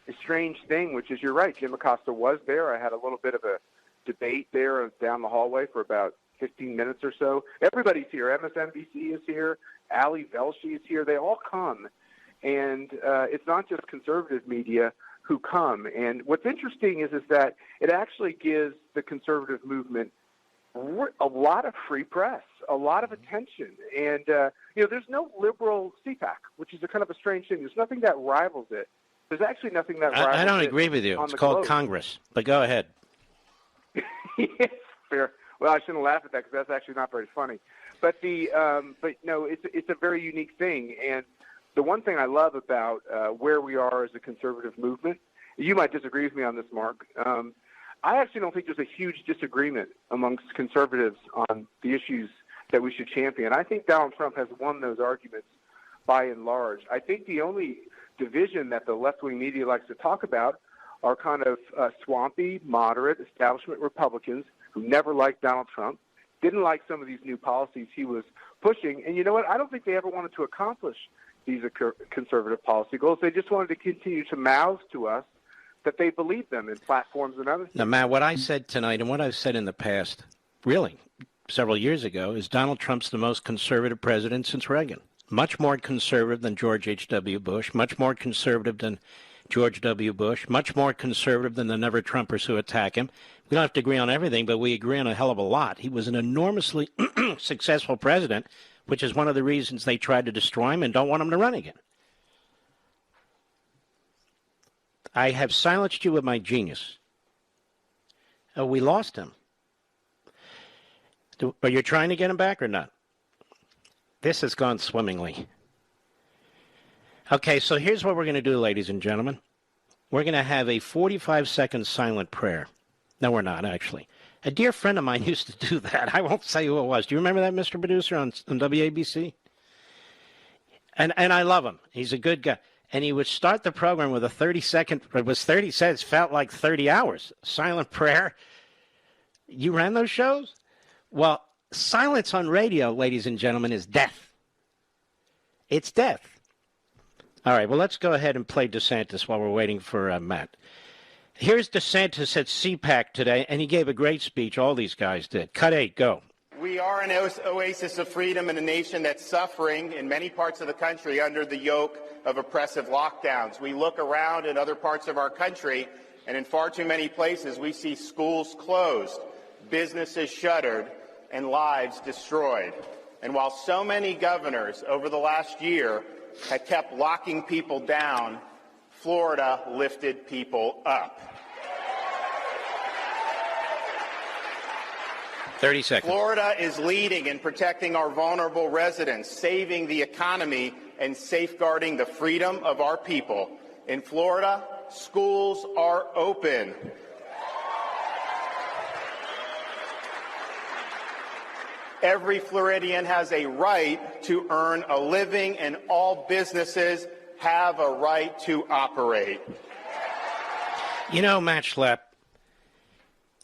a strange thing, which is you're right. Jim Acosta was there. I had a little bit of a debate there down the hallway for about 15 minutes or so. Everybody's here. MSNBC is here. Ali Velshi is here. They all come. And it's not just conservative media who come. And what's interesting is that it actually gives the conservative movement a lot of free press, a lot of attention. And, there's no liberal CPAC, which is a kind of a strange thing. There's nothing that rivals it. There's actually nothing that rivals it. I don't agree with you. It's called Congress. But go ahead. Yes, fair. Well, I shouldn't laugh at that because that's actually not very funny. But it's a very unique thing. And the one thing I love about where we are as a conservative movement, you might disagree with me on this, Mark. I actually don't think there's a huge disagreement amongst conservatives on the issues that we should champion. I think Donald Trump has won those arguments by and large. I think the only division that the left-wing media likes to talk about are kind of swampy, moderate establishment Republicans who never liked Donald Trump, didn't like some of these new policies he was pushing. And you know what? I don't think they ever wanted to accomplish these conservative policy goals. They just wanted to continue to mouth to us that they believe them in platforms and other things. Now, Matt, what I said tonight and what I've said in the past, really, several years ago, is Donald Trump's the most conservative president since Reagan. Much more conservative than George H.W. Bush, much more conservative than George W. Bush, much more conservative than the never-Trumpers who attack him. We don't have to agree on everything, but we agree on a hell of a lot. He was an enormously successful president, which is one of the reasons they tried to destroy him and don't want him to run again. I have silenced you with my genius. We lost him. Are you trying to get him back or not? This has gone swimmingly. Okay, so here's what we're going to do, ladies and gentlemen. We're going to have a 45-second silent prayer. No, we're not, actually. A dear friend of mine used to do that. I won't say who it was. Do you remember that, Mr. Producer, on WABC? And I love him. He's a good guy. And he would start the program with a 30-second, it was 30 seconds, felt like 30 hours. Silent prayer. You ran those shows? Well, silence on radio, ladies and gentlemen, is death. It's death. All right, well, let's go ahead and play DeSantis while we're waiting for Matt. Here's DeSantis at CPAC today, and he gave a great speech. All these guys did. Cut 8, go. We are an oasis of freedom in a nation that's suffering in many parts of the country under the yoke of oppressive lockdowns. We look around in other parts of our country, and in far too many places we see schools closed, businesses shuttered, and lives destroyed. And while so many governors over the last year had kept locking people down, Florida lifted people up. 30 seconds. Florida is leading in protecting our vulnerable residents, saving the economy, and safeguarding the freedom of our people. In Florida, schools are open. Every Floridian has a right to earn a living, and all businesses have a right to operate. You know, Matt Schlapp,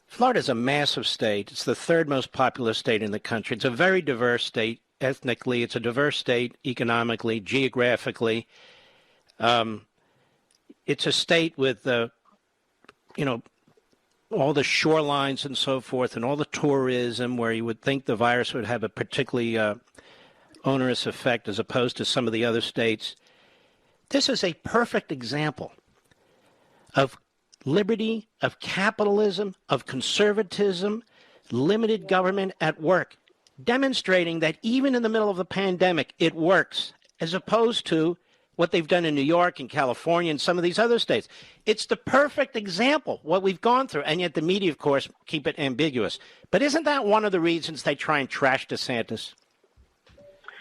Florida's a massive state. It's the third most populous state in the country. It's a very diverse state ethnically. It's a diverse state economically, geographically. It's a state with all the shorelines and so forth and all the tourism where you would think the virus would have a particularly onerous effect as opposed to some of the other states. This is a perfect example of liberty, of capitalism, of conservatism, limited government at work, demonstrating that even in the middle of the pandemic, it works, as opposed to what they've done in New York and California and some of these other states. It's the perfect example, what we've gone through, and yet the media, of course, keep it ambiguous. But isn't that one of the reasons they try and trash DeSantis?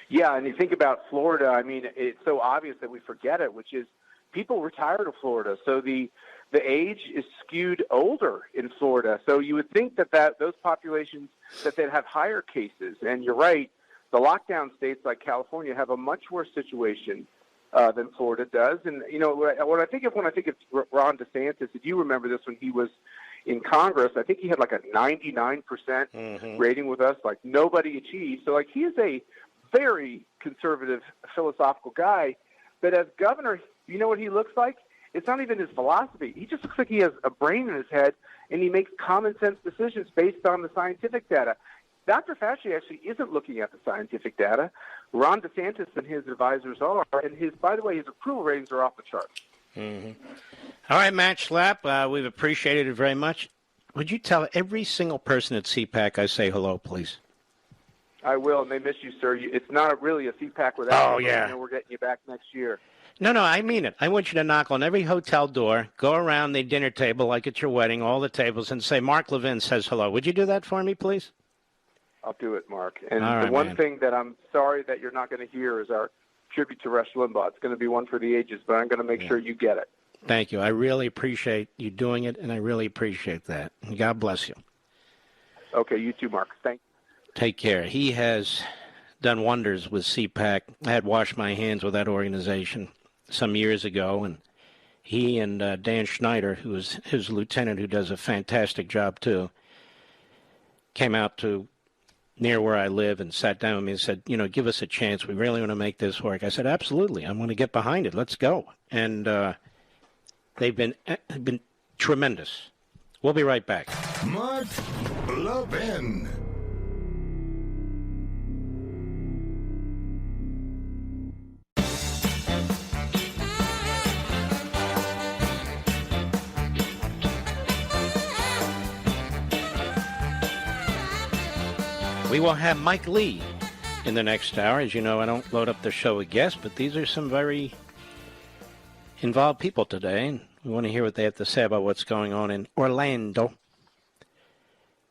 Yeah, and you think about Florida, I mean, it's so obvious that we forget it, which is people retired of Florida. So the age is skewed older in Florida. So you would think that those populations, that they'd have higher cases. And you're right, the lockdown states like California have a much worse situation than Florida does. And, what I think of when I think of Ron DeSantis, if you remember this when he was in Congress, I think he had like a 99% rating with us, like nobody achieved. So, like, he is a very conservative, philosophical guy. But as governor, you know what he looks like? It's not even his philosophy. He just looks like he has a brain in his head, and he makes common sense decisions based on the scientific data. Dr. Fauci actually isn't looking at the scientific data. Ron DeSantis and his advisors are, and by the way, his approval ratings are off the charts. All right, Matt Schlapp, we've appreciated it very much. Would you tell every single person at CPAC I say hello, please? I will, and they miss you, sir. It's not really a CPAC without you. Yeah. We're getting you back next year. No, I mean it. I want you to knock on every hotel door, go around the dinner table like at your wedding, all the tables, and say, Mark Levin says hello. Would you do that for me, please? I'll do it, Mark. And all right, the one man. thing that I'm sorry that you're not going to hear is our tribute to Rush Limbaugh. It's going to be one for the ages, but I'm going to make sure you get it. Thank you. I really appreciate you doing it, and I really appreciate that. God bless you. Okay, you too, Mark. Thank you. Take care. He has done wonders with CPAC. I had washed my hands with that organization some years ago, and he and Dan Schneider, who is his lieutenant, who does a fantastic job too, came out to near where I live and sat down with me and said, give us a chance. We really want to make this work. I said, absolutely. I want to get behind it. Let's go. And they've been tremendous. We'll be right back. Mark Levin. We will have Mike Lee in the next hour. As you know, I don't load up the show with guests, but these are some very involved people today, and we want to hear what they have to say about what's going on in Orlando.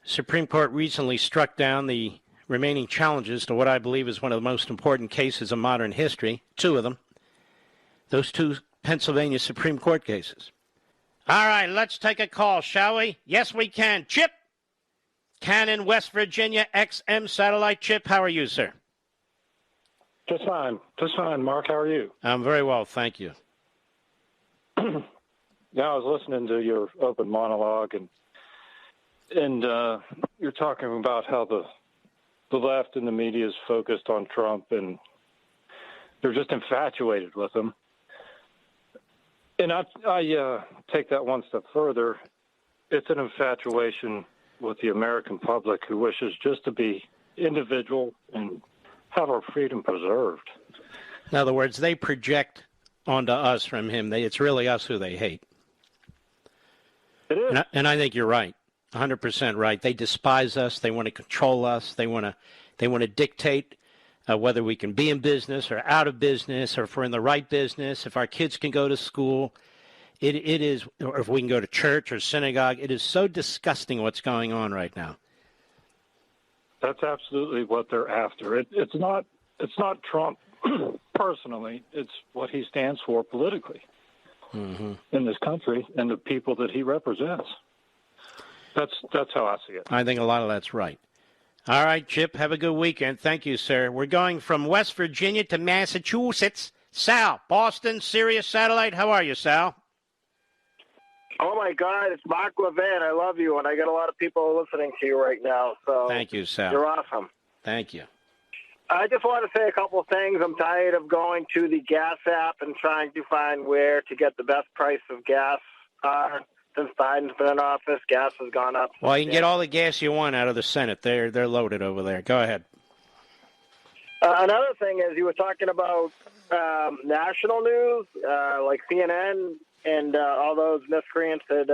Supreme Court recently struck down the remaining challenges to what I believe is one of the most important cases of modern history, two of them, those two Pennsylvania Supreme Court cases. All right, let's take a call, shall we? Yes, we can. Chip, Cannon, West Virginia, XM Satellite. Chip, how are you, sir? Just fine, Mark. How are you? I'm very well, thank you. Yeah, I was listening to your open monologue, and you're talking about how the left and the media is focused on Trump, and they're just infatuated with him. And I take that one step further. It's an infatuation with the American public who wishes just to be individual and have our freedom preserved. In other words, they project onto us from him. It's really us who they hate. It is. And I think you're right, 100% right. They despise us. They want to control us. They want to dictate whether we can be in business or out of business, or if we're in the right business, if our kids can go to school. It is, or if we can go to church or synagogue. It is so disgusting what's going on right now. That's absolutely what they're after. It's not Trump personally. It's what he stands for politically in this country and the people that he represents. That's how I see it. I think a lot of that's right. All right, Chip, have a good weekend. Thank you, sir. We're going from West Virginia to Massachusetts. Sal, Boston, Sirius Satellite. How are you, Sal? Oh, my God, it's Mark Levin. I love you, and I got a lot of people listening to you right now. So thank you, Sal. You're awesome. Thank you. I just want to say a couple of things. I'm tired of going to the gas app and trying to find where to get the best price of gas to since Biden's been in office. Gas has gone up. Well, you can get all the gas you want out of the Senate. They're loaded over there. Go ahead. Another thing is you were talking about national news, like CNN and all those miscreants at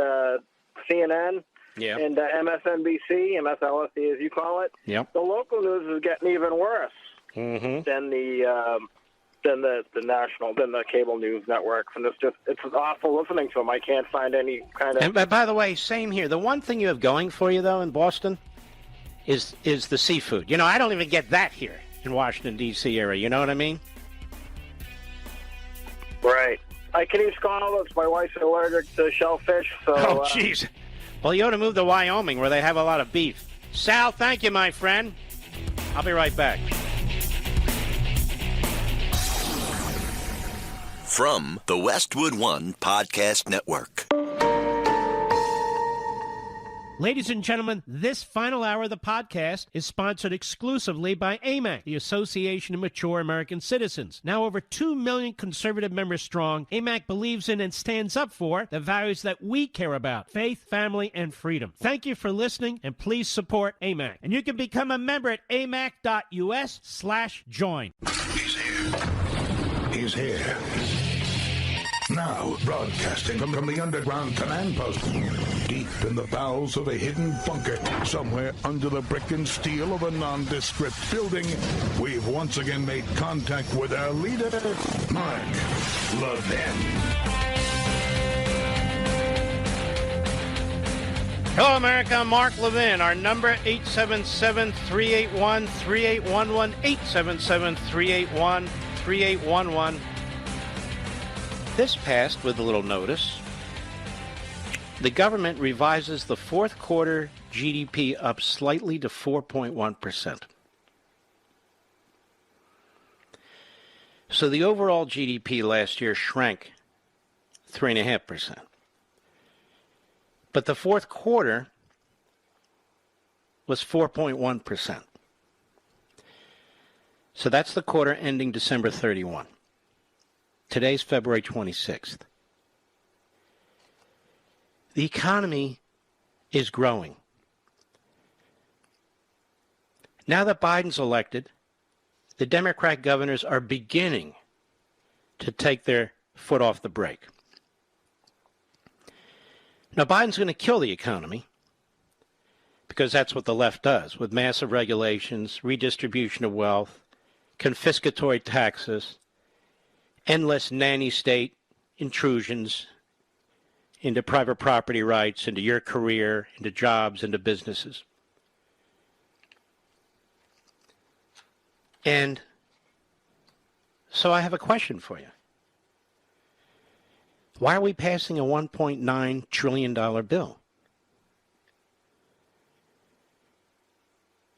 CNN and MSNBC, MSLSD as you call it. Yep. The local news is getting even worse than the cable news networks, and it's awful listening to them. I can't find any kind of. And by the way, same here. The one thing you have going for you though in Boston is the seafood. You know, I don't even get that here in Washington D.C. area. You know what I mean? Right. I can eat scallops. My wife's allergic to shellfish, so. Oh, jeez. Well, you ought to move to Wyoming where they have a lot of beef. Sal, thank you, my friend. I'll be right back. From the Westwood One Podcast Network. Ladies and gentlemen, this final hour of the podcast is sponsored exclusively by AMAC, the Association of Mature American Citizens. Now over 2 million conservative members strong, AMAC believes in and stands up for the values that we care about: faith, family, and freedom. Thank you for listening, and please support AMAC. And you can become a member at amac.us/join. He's here. Now, broadcasting from the underground command post, deep in the bowels of a hidden bunker, somewhere under the brick and steel of a nondescript building, we've once again made contact with our leader, Mark Levin. Hello, America. I'm Mark Levin. Our number, 877-381-3811, 877-381-3811. This passed with a little notice. The government revises the fourth quarter GDP up slightly to 4.1%. So the overall GDP last year shrank 3.5%. But the fourth quarter was 4.1%. So that's the quarter ending December 31. Today's February 26th. The economy is growing. Now that Biden's elected, the Democrat governors are beginning to take their foot off the brake. Now, Biden's going to kill the economy because that's what the left does with massive regulations, redistribution of wealth, confiscatory taxes, endless nanny state intrusions into private property rights, into your career, into jobs, into businesses. And so I have a question for you. Why are we passing a $1.9 trillion bill?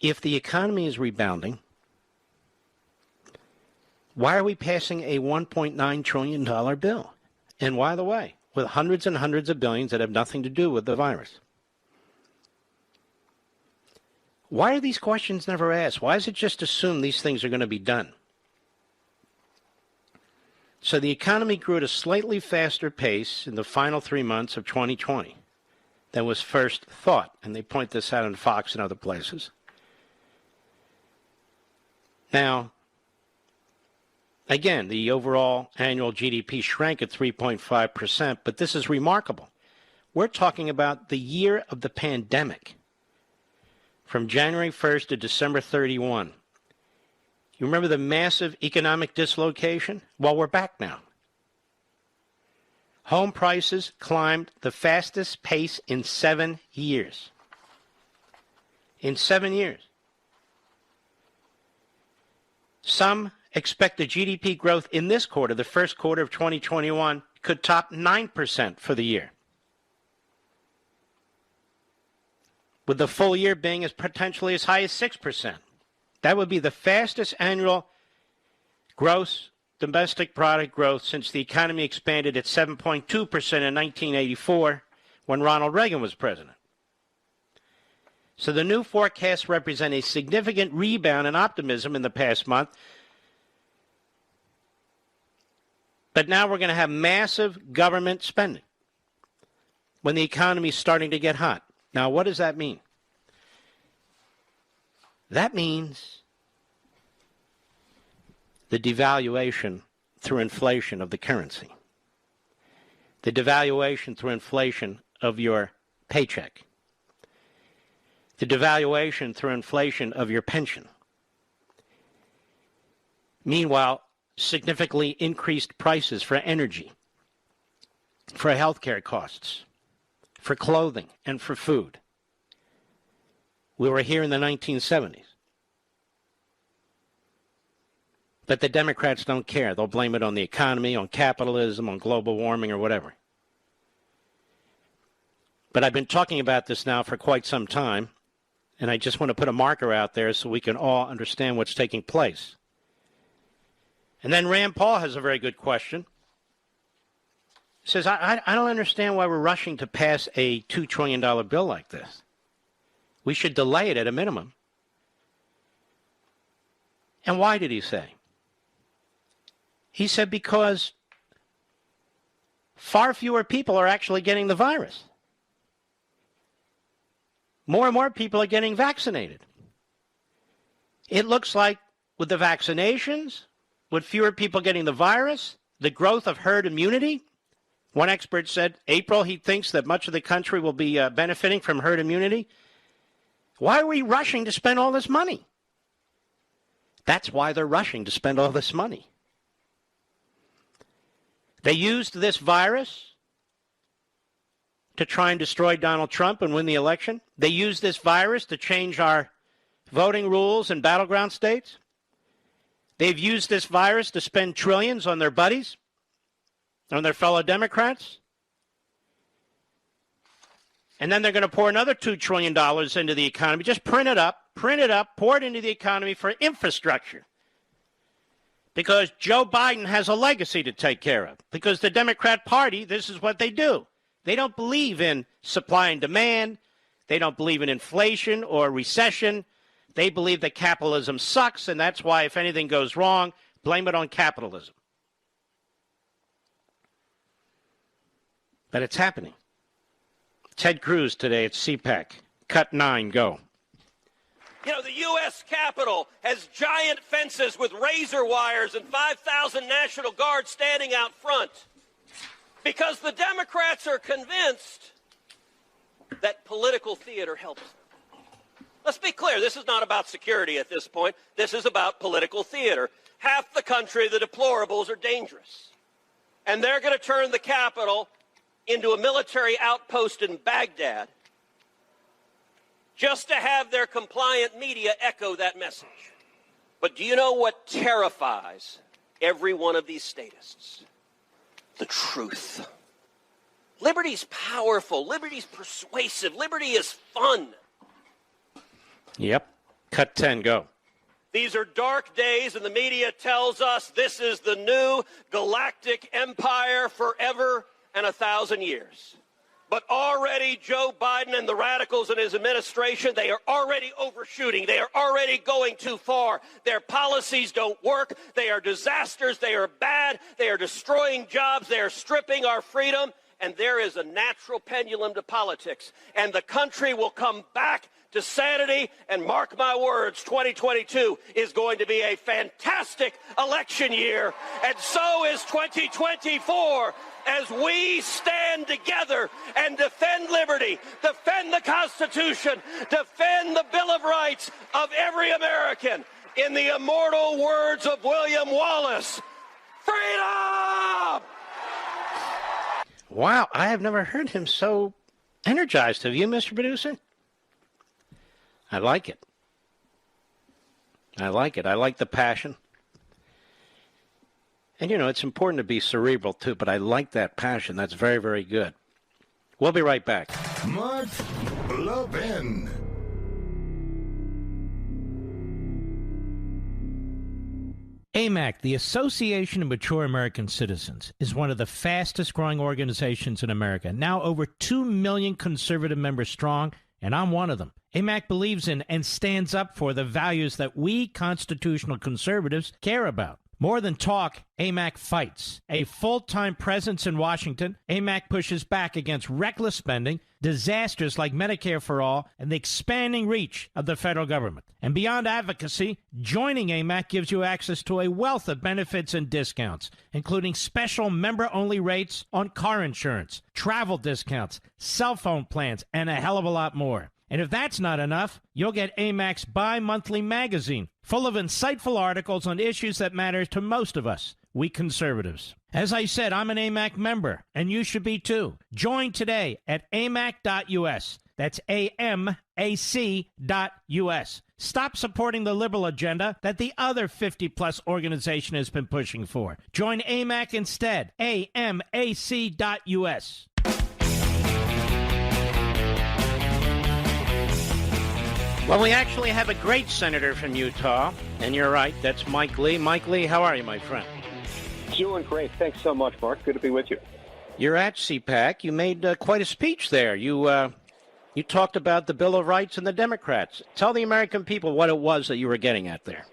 If the economy is rebounding, why are we passing a $1.9 trillion bill? And by the way, with hundreds and hundreds of billions that have nothing to do with the virus. Why are these questions never asked? Why is it just assumed these things are going to be done? So the economy grew at a slightly faster pace in the final 3 months of 2020 than was first thought. And they point this out on Fox and other places. Now, again, the overall annual GDP shrank at 3.5%, but this is remarkable. We're talking about the year of the pandemic, from January 1st to December 31. You remember the massive economic dislocation? Well, we're back now. Home prices climbed the fastest pace in 7 years. In 7 years. Some expect the GDP growth in this quarter, the first quarter of 2021, could top 9% for the year, with the full year being as potentially as high as 6%. That would be the fastest annual gross domestic product growth since the economy expanded at 7.2% in 1984 when Ronald Reagan was president. So the new forecasts represent a significant rebound in optimism in the past month. But now we're going to have massive government spending, when the economy is starting to get hot. Now, what does that mean? That means the devaluation through inflation of the currency, the devaluation through inflation of your paycheck, the devaluation through inflation of your pension. Meanwhile, significantly increased prices for energy, for healthcare costs, for clothing, and for food. We were here in the 1970s. But the Democrats don't care. They'll blame it on the economy, on capitalism, on global warming, or whatever. But I've been talking about this now for quite some time, and I just want to put a marker out there so we can all understand what's taking place. And then Rand Paul has a very good question. He says, I don't understand why we're rushing to pass a $2 trillion bill like this. We should delay it at a minimum. And why did he say? He said because far fewer people are actually getting the virus. More and more people are getting vaccinated. It looks like with the vaccinations, with fewer people getting the virus, the growth of herd immunity. One expert said, April, he thinks that much of the country will be benefiting from herd immunity. Why are we rushing to spend all this money? That's why they're rushing to spend all this money. They used this virus to try and destroy Donald Trump and win the election. They used this virus to change our voting rules in battleground states. They've used this virus to spend trillions on their buddies, on their fellow Democrats. And then they're going to pour another $2 trillion into the economy. Just print it up, pour it into the economy for infrastructure. Because Joe Biden has a legacy to take care of. Because the Democrat Party, this is what they do. They don't believe in supply and demand. They don't believe in inflation or recession. They believe that capitalism sucks, and that's why if anything goes wrong, blame it on capitalism. But it's happening. Ted Cruz today at CPAC. Cut 9, go. You know, the U.S. Capitol has giant fences with razor wires and 5,000 National Guards standing out front because the Democrats are convinced that political theater helps them. Let's be clear, this is not about security at this point. This is about political theater. Half the country, the deplorables, are dangerous. And they're going to turn the Capitol into a military outpost in Baghdad just to have their compliant media echo that message. But do you know what terrifies every one of these statists? The truth. Liberty's powerful. Liberty's persuasive. Liberty is fun. Yep. Cut 10, go. These are dark days, and the media tells us this is the new galactic empire forever and 1,000 years. But already Joe Biden and the radicals in his administration, they are already overshooting. They are already going too far. Their policies don't work. They are disasters. They are bad. They are destroying jobs. They are stripping our freedom. And there is a natural pendulum to politics. And the country will come back to sanity. And mark my words, 2022 is going to be a fantastic election year. And so is 2024. As we stand together and defend liberty, defend the Constitution, defend the Bill of Rights of every American, in the immortal words of William Wallace, freedom! Wow, I have never heard him so energized. Have you, Mr. Producer? I like it. I like it. I like the passion. And, you know, it's important to be cerebral, too, but I like that passion. That's very, very good. We'll be right back. Mark Levin. AMAC, the Association of Mature American Citizens, is one of the fastest growing organizations in America. Now over 2 million conservative members strong, and I'm one of them. AMAC believes in and stands up for the values that we constitutional conservatives care about. More than talk, AMAC fights. A full-time presence in Washington, AMAC pushes back against reckless spending, disasters like Medicare for All, and the expanding reach of the federal government. And beyond advocacy, joining AMAC gives you access to a wealth of benefits and discounts, including special member-only rates on car insurance, travel discounts, cell phone plans, and a hell of a lot more. And if that's not enough, you'll get AMAC's bi-monthly magazine, full of insightful articles on issues that matter to most of us, we conservatives. As I said, I'm an AMAC member, and you should be too. Join today at amac.us. That's AMAC.us. Stop supporting the liberal agenda that the other 50-plus organization has been pushing for. Join AMAC instead. AMAC.us. Well, we actually have a great senator from Utah, and you're right, that's Mike Lee. Mike Lee, how are you, my friend? Doing great. Thanks so much, Mark. Good to be with you. You're at CPAC. You made quite a speech there. You talked about the Bill of Rights and the Democrats. Tell the American people what it was that you were getting at there.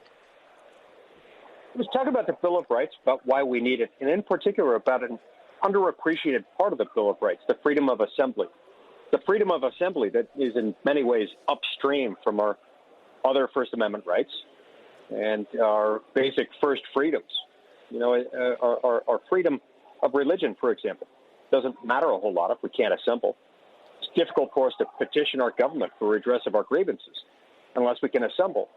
I was talking about the Bill of Rights, about why we need it, and in particular about an underappreciated part of the Bill of Rights, the freedom of assembly. The freedom of assembly that is in many ways upstream from our other First Amendment rights and our basic first freedoms. You know, our freedom of religion, for example, doesn't matter a whole lot if we can't assemble. It's difficult for us to petition our government for redress of our grievances unless we can assemble.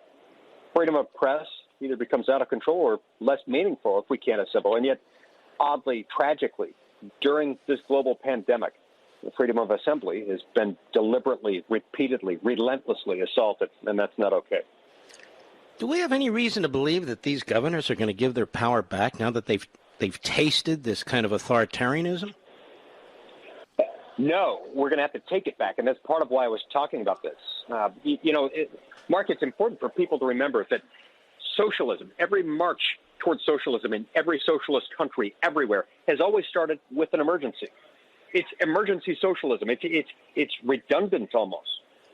Freedom of press either becomes out of control or less meaningful if we can't assemble. And yet, oddly, tragically, during this global pandemic, the freedom of assembly has been deliberately, repeatedly, relentlessly assaulted, and that's not okay. Do we have any reason to believe that these governors are going to give their power back now that they've tasted this kind of authoritarianism? No, we're going to have to take it back, and that's part of why I was talking about this. Mark, it's important for people to remember that socialism, every march towards socialism in every socialist country everywhere, has always started with an emergency. It's emergency socialism. It's redundant almost.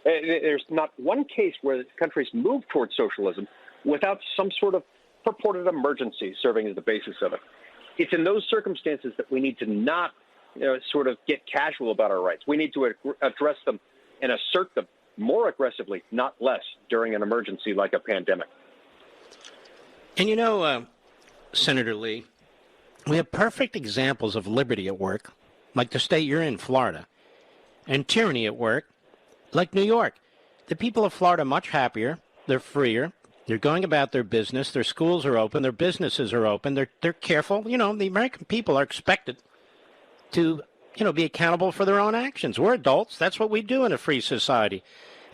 There's not one case where countries move towards socialism without some sort of purported emergency serving as the basis of it. It's in those circumstances that we need to not sort of get casual about our rights. We need to address them and assert them more aggressively, not less, during an emergency like a pandemic. And you know, Senator Lee, we have perfect examples of liberty at work, like the state you're in, Florida, and tyranny at work, like New York. The people of Florida are much happier. They're freer. They're going about their business. Their schools are open. Their businesses are open. They're careful. You know, the American people are expected to, be accountable for their own actions. We're adults. That's what we do in a free society.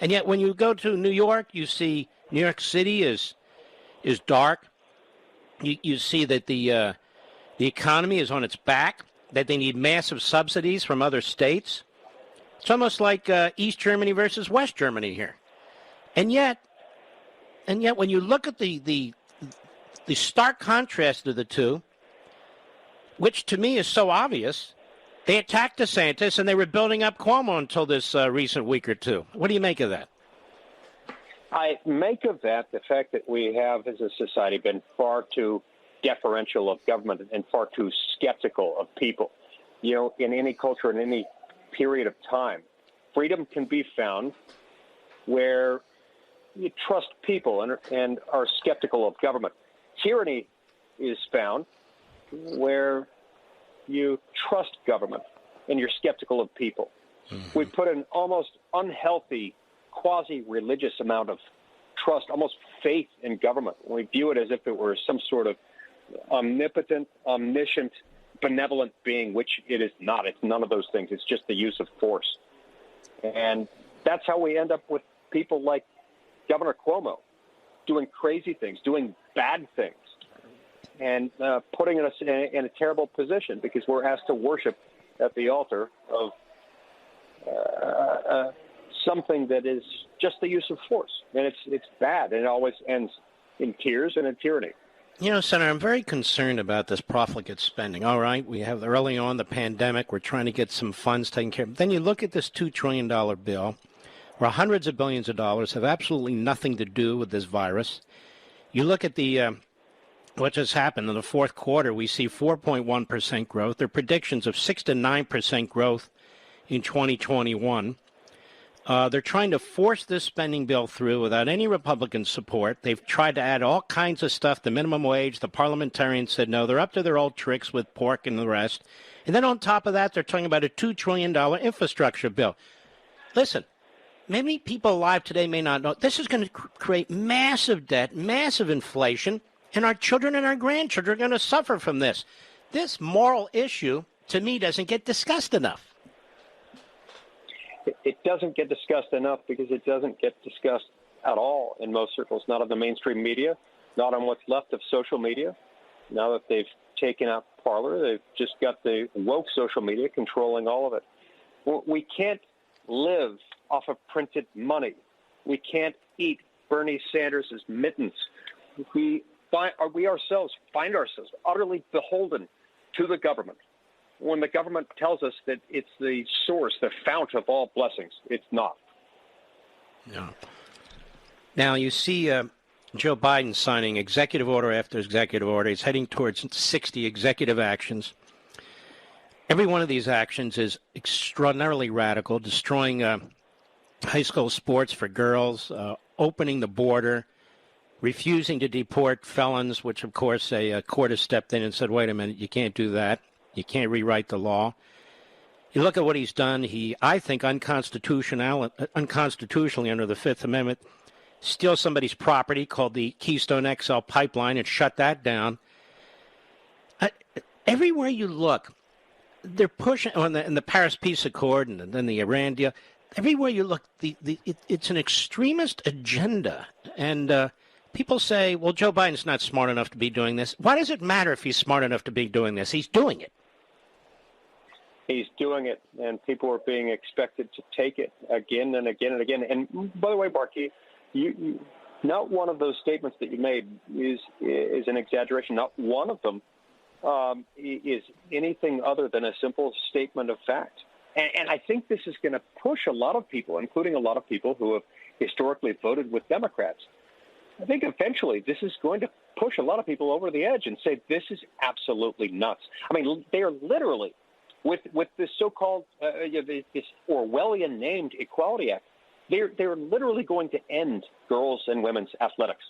And yet when you go to New York, you see New York City is dark. You see that the economy is on its back, that they need massive subsidies from other states. It's almost like East Germany versus West Germany here. And yet when you look at the stark contrast of the two, which to me is so obvious, they attacked DeSantis and they were building up Cuomo until this recent week or two. What do you make of that? I make of that the fact that we have, as a society, been far too deferential of government and far too skeptical of people. You know, in any culture, in any period of time, freedom can be found where you trust people and are skeptical of government. Tyranny is found where you trust government and you're skeptical of people. Mm-hmm. We put an almost unhealthy, quasi-religious amount of trust, almost faith in government. We view it as if it were some sort of omnipotent, omniscient, benevolent being, which it is not. It's none of those things. It's just the use of force. And that's how we end up with people like Governor Cuomo doing crazy things, doing bad things, and putting us in a terrible position because we're asked to worship at the altar of something that is just the use of force. And it's bad, and it always ends in tears and in tyranny. You know, Senator, I'm very concerned about this profligate spending. All right, we have early on the pandemic. We're trying to get some funds taken care of. Then you look at this $2 trillion bill where hundreds of billions of dollars have absolutely nothing to do with this virus. You look at the what just happened in the fourth quarter, we see 4.1% growth. There are predictions of 6 to 9% growth in 2021. They're trying to force this spending bill through without any Republican support. They've tried to add all kinds of stuff, the minimum wage. The parliamentarians said no. They're up to their old tricks with pork and the rest. And then on top of that, they're talking about a $2 trillion infrastructure bill. Listen, many people alive today may not know. This is going to create massive debt, massive inflation, and our children and our grandchildren are going to suffer from this. This moral issue, to me, doesn't get discussed enough. It doesn't get discussed enough because it doesn't get discussed at all in most circles, not on the mainstream media, not on what's left of social media. Now that they've taken out Parler, they've just got the woke social media controlling all of it. We can't live off of printed money. We can't eat Bernie Sanders' mittens. We ourselves find ourselves utterly beholden to the government. When the government tells us that it's the source, the fount of all blessings, it's not. No. Now, you see Joe Biden signing executive order after executive order. He's heading towards 60 executive actions. Every one of these actions is extraordinarily radical, destroying high school sports for girls, opening the border, refusing to deport felons, which, of course, a court has stepped in and said, wait a minute, you can't do that. You can't rewrite the law. You look at what he's done. He, I think, unconstitutionally under the Fifth Amendment, steals somebody's property called the Keystone XL pipeline and shut that down. Everywhere you look, they're pushing on the Paris Peace Accord and then the Iran deal. Everywhere you look, it's an extremist agenda. And people say, well, Joe Biden's not smart enough to be doing this. Why does it matter if he's smart enough to be doing this? He's doing it. He's doing it, and people are being expected to take it again and again and again. And by the way, Marky, you not one of those statements that you made is an exaggeration. Not one of them is anything other than a simple statement of fact. And I think this is going to push a lot of people, including a lot of people who have historically voted with Democrats. I think eventually this is going to push a lot of people over the edge and say this is absolutely nuts. I mean, they are literally, with this so-called this Orwellian named Equality Act, they're literally going to end girls' and women's athletics.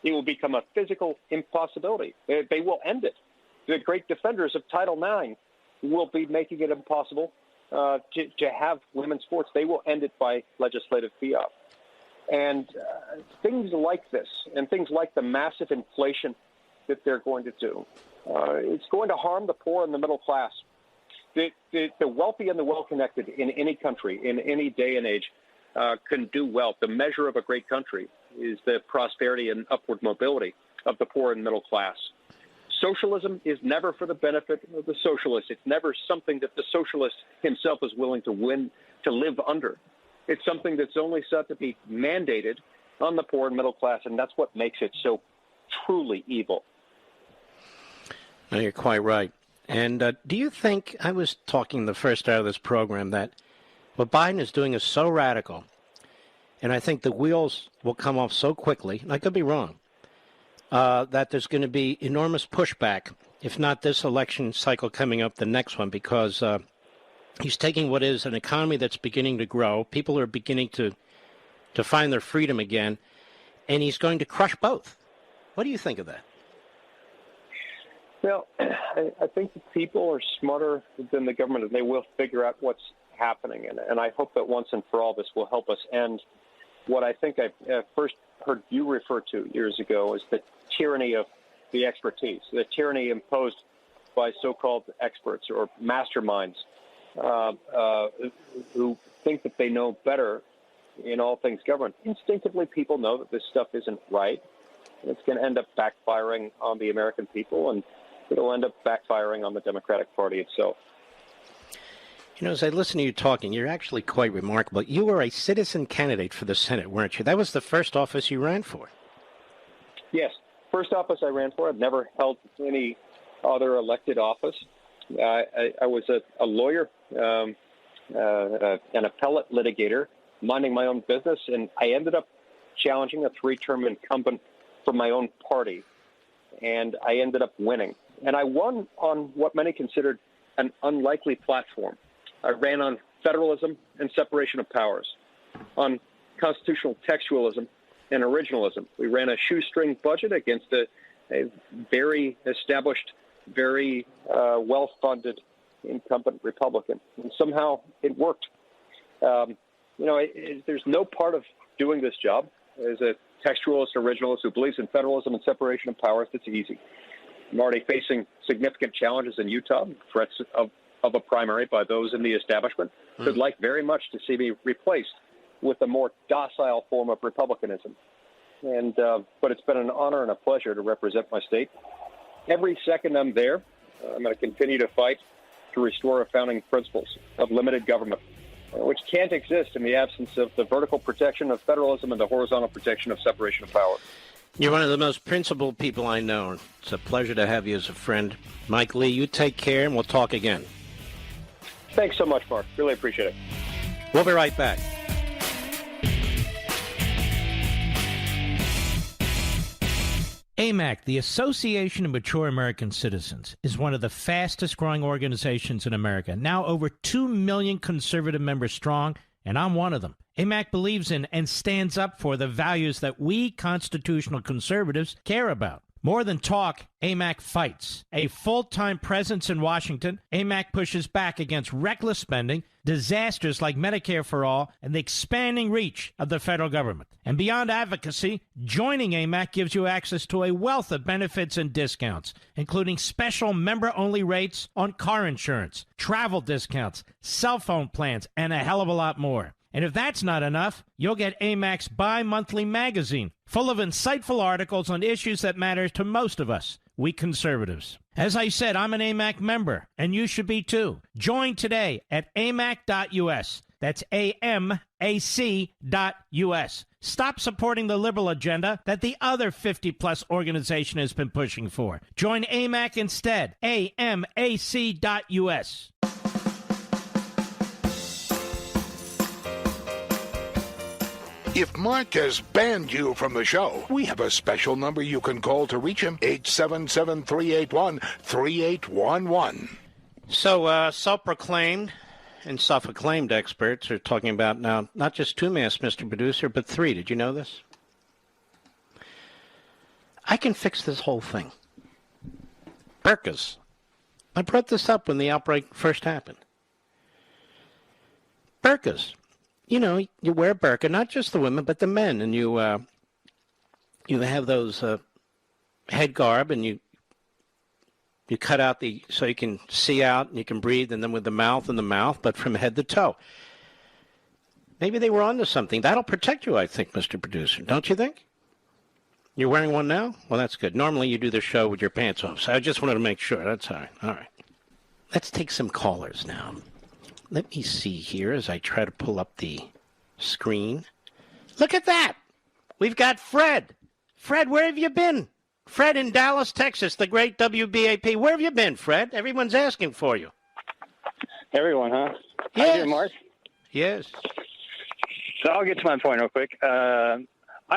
It will become a physical impossibility. They will end it. The great defenders of Title IX will be making it impossible to have women's sports. They will end it by legislative fiat. And things like this and things like the massive inflation that they're going to do, it's going to harm the poor and the middle class. The wealthy and the well-connected in any country, in any day and age, can do well. The measure of a great country is the prosperity and upward mobility of the poor and middle class. Socialism is never for the benefit of the socialist. It's never something that the socialist himself is willing to live under. It's something that's only set to be mandated on the poor and middle class, and that's what makes it so truly evil. No, you're quite right. And do you think, I was talking the first hour of this program, that what Biden is doing is so radical, and I think the wheels will come off so quickly, and I could be wrong, that there's going to be enormous pushback, if not this election cycle coming up, the next one, because he's taking what is an economy that's beginning to grow. People are beginning to find their freedom again, and he's going to crush both. What do you think of that? Well, I think that people are smarter than the government, and they will figure out what's happening. And I hope that once and for all this will help us end what I think I first heard you refer to years ago as the tyranny of the expertise, the tyranny imposed by so-called experts or masterminds who think that they know better in all things government. Instinctively, people know that this stuff isn't right. It's going to end up backfiring on the American people, and it'll end up backfiring on the Democratic Party itself. You know, as I listen to you talking, you're actually quite remarkable. You were a citizen candidate for the Senate, weren't you? That was the first office you ran for. Yes, first office I ran for. I've never held any other elected office. I was a lawyer, an appellate litigator, minding my own business, and I ended up challenging a three-term incumbent from my own party and I ended up winning. And I won on what many considered an unlikely platform. I ran on federalism and separation of powers, on constitutional textualism and originalism. We ran a shoestring budget against a very established, very well-funded incumbent Republican. And somehow it worked. There's no part of doing this job as a textualist, originalist who believes in federalism and separation of powers that's easy. I'm already facing significant challenges in Utah, threats of a primary by those in the establishment who'd like very much to see me replaced with a more docile form of republicanism. But it's been an honor and a pleasure to represent my state. Every second I'm there, I'm going to continue to fight to restore our founding principles of limited government, which can't exist in the absence of the vertical protection of federalism and the horizontal protection of separation of power. You're one of the most principled people I know. It's a pleasure to have you as a friend. Mike Lee, you take care, and we'll talk again. Thanks so much, Mark. Really appreciate it. We'll be right back. AMAC, the Association of Mature American Citizens, is one of the fastest-growing organizations in America, now over 2 million conservative members strong, and I'm one of them. AMAC believes in and stands up for the values that we constitutional conservatives care about. More than talk, AMAC fights. A full-time presence in Washington, AMAC pushes back against reckless spending, disasters like Medicare for All, and the expanding reach of the federal government. And beyond advocacy, joining AMAC gives you access to a wealth of benefits and discounts, including special member-only rates on car insurance, travel discounts, cell phone plans, and a hell of a lot more. And if that's not enough, you'll get AMAC's bi-monthly magazine, full of insightful articles on issues that matter to most of us, we conservatives. As I said, I'm an AMAC member, and you should be too. Join today at amac.us. That's AMAC.us. Stop supporting the liberal agenda that the other 50-plus organization has been pushing for. Join AMAC instead. AMAC.us. If Mark has banned you from the show, we have a special number you can call to reach him, 877-381-3811. So self-proclaimed and self-acclaimed experts are talking about now not just 2 masks, Mr. Producer, but 3. Did you know this? I can fix this whole thing. Burkas. I brought this up when the outbreak first happened. Burkas. You know, you wear a burqa, not just the women, but the men, and you have those head garb, and you cut out so you can see out and you can breathe, and then with the mouth, but from head to toe. Maybe they were onto something. That'll protect you, I think, Mr. Producer. Don't you think? You're wearing one now? Well, that's good. Normally you do the show with your pants off, so I just wanted to make sure. That's all right. All right. Let's take some callers now. Let me see here as I try to pull up the screen. Look at that. We've got Fred. Fred, where have you been? Fred in Dallas, Texas, the great WBAP. Where have you been, Fred? Everyone's asking for you. Everyone, huh? Yes. How you doing, Mark? Yes. So I'll get to my point real quick. I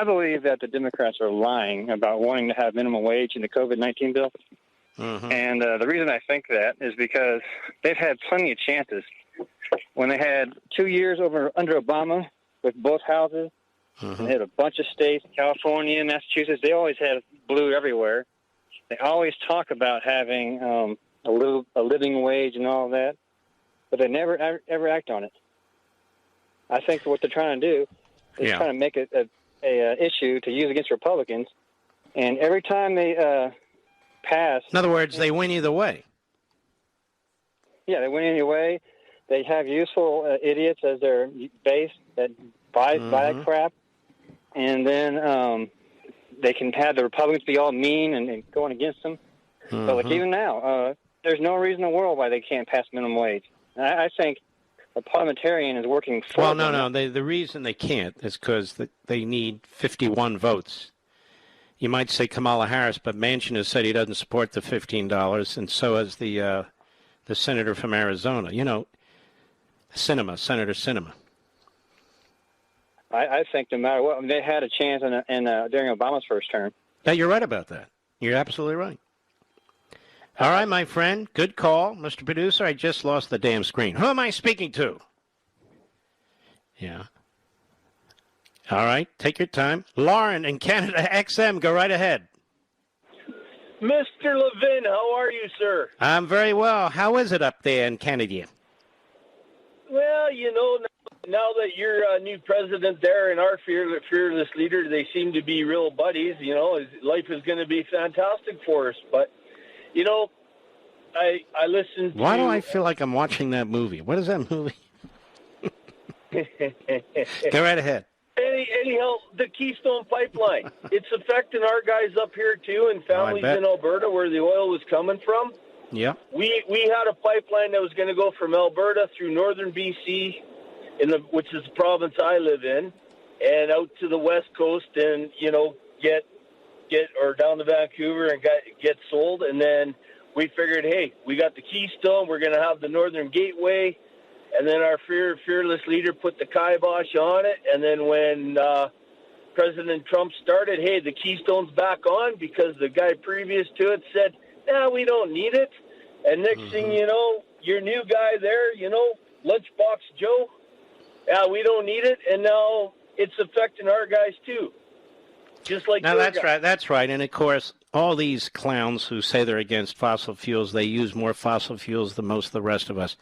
believe that the Democrats are lying about wanting to have minimum wage in the COVID-19 bill. Mm-hmm. And the reason I think that is because they've had plenty of chances. When they had 2 years under Obama with both houses, and they had a bunch of states, California, Massachusetts, they always had blue everywhere. They always talk about having a living wage and all that, but they never ever act on it. I think what they're trying to do is trying to make it a issue to use against Republicans, and every time they pass... In other words, they win either way. Yeah, they win either way. They have useful idiots as their base that buy that crap, and then they can have the Republicans be all mean and going against them. But like even now, there's no reason in the world why they can't pass minimum wage. I think a parliamentarian is working for them. Well, no. The reason they can't is because they need 51 votes. You might say Kamala Harris, but Manchin has said he doesn't support the $15, and so has the senator from Arizona. You know, Senator Sinema. I think no matter what, they had a chance during Obama's first term. Yeah, you're right about that. You're absolutely right. All right, my friend. Good call. Mr. Producer, I just lost the damn screen. Who am I speaking to? Yeah. All right. Take your time. Lauren in Canada XM. Go right ahead. Mr. Levin, how are you, sir? I'm very well. How is it up there in Canada? Well, you know, now that you're a new president there and our fearless leader, they seem to be real buddies. You know, life is going to be fantastic for us. But, you know, I listened to... Why do I feel like I'm watching that movie? What is that movie? Go right ahead. Anyhow, the Keystone Pipeline, it's affecting our guys up here, too, and families in Alberta where the oil was coming from. Yeah. We had a pipeline that was going to go from Alberta through northern BC, which is the province I live in, and out to the west coast and, you know, get or down to Vancouver and get sold. And then we figured, hey, we got the Keystone, we're going to have the Northern Gateway. And then our fearless leader put the kibosh on it. And then when President Trump started, hey, the Keystone's back on because the guy previous to it said, nah, we don't need it. And next thing you know, your new guy there, you know, Lunchbox Joe, yeah, we don't need it. And now it's affecting our guys too. Just like now, that's right. That's right. And, of course, all these clowns who say they're against fossil fuels, they use more fossil fuels than most of the rest of us.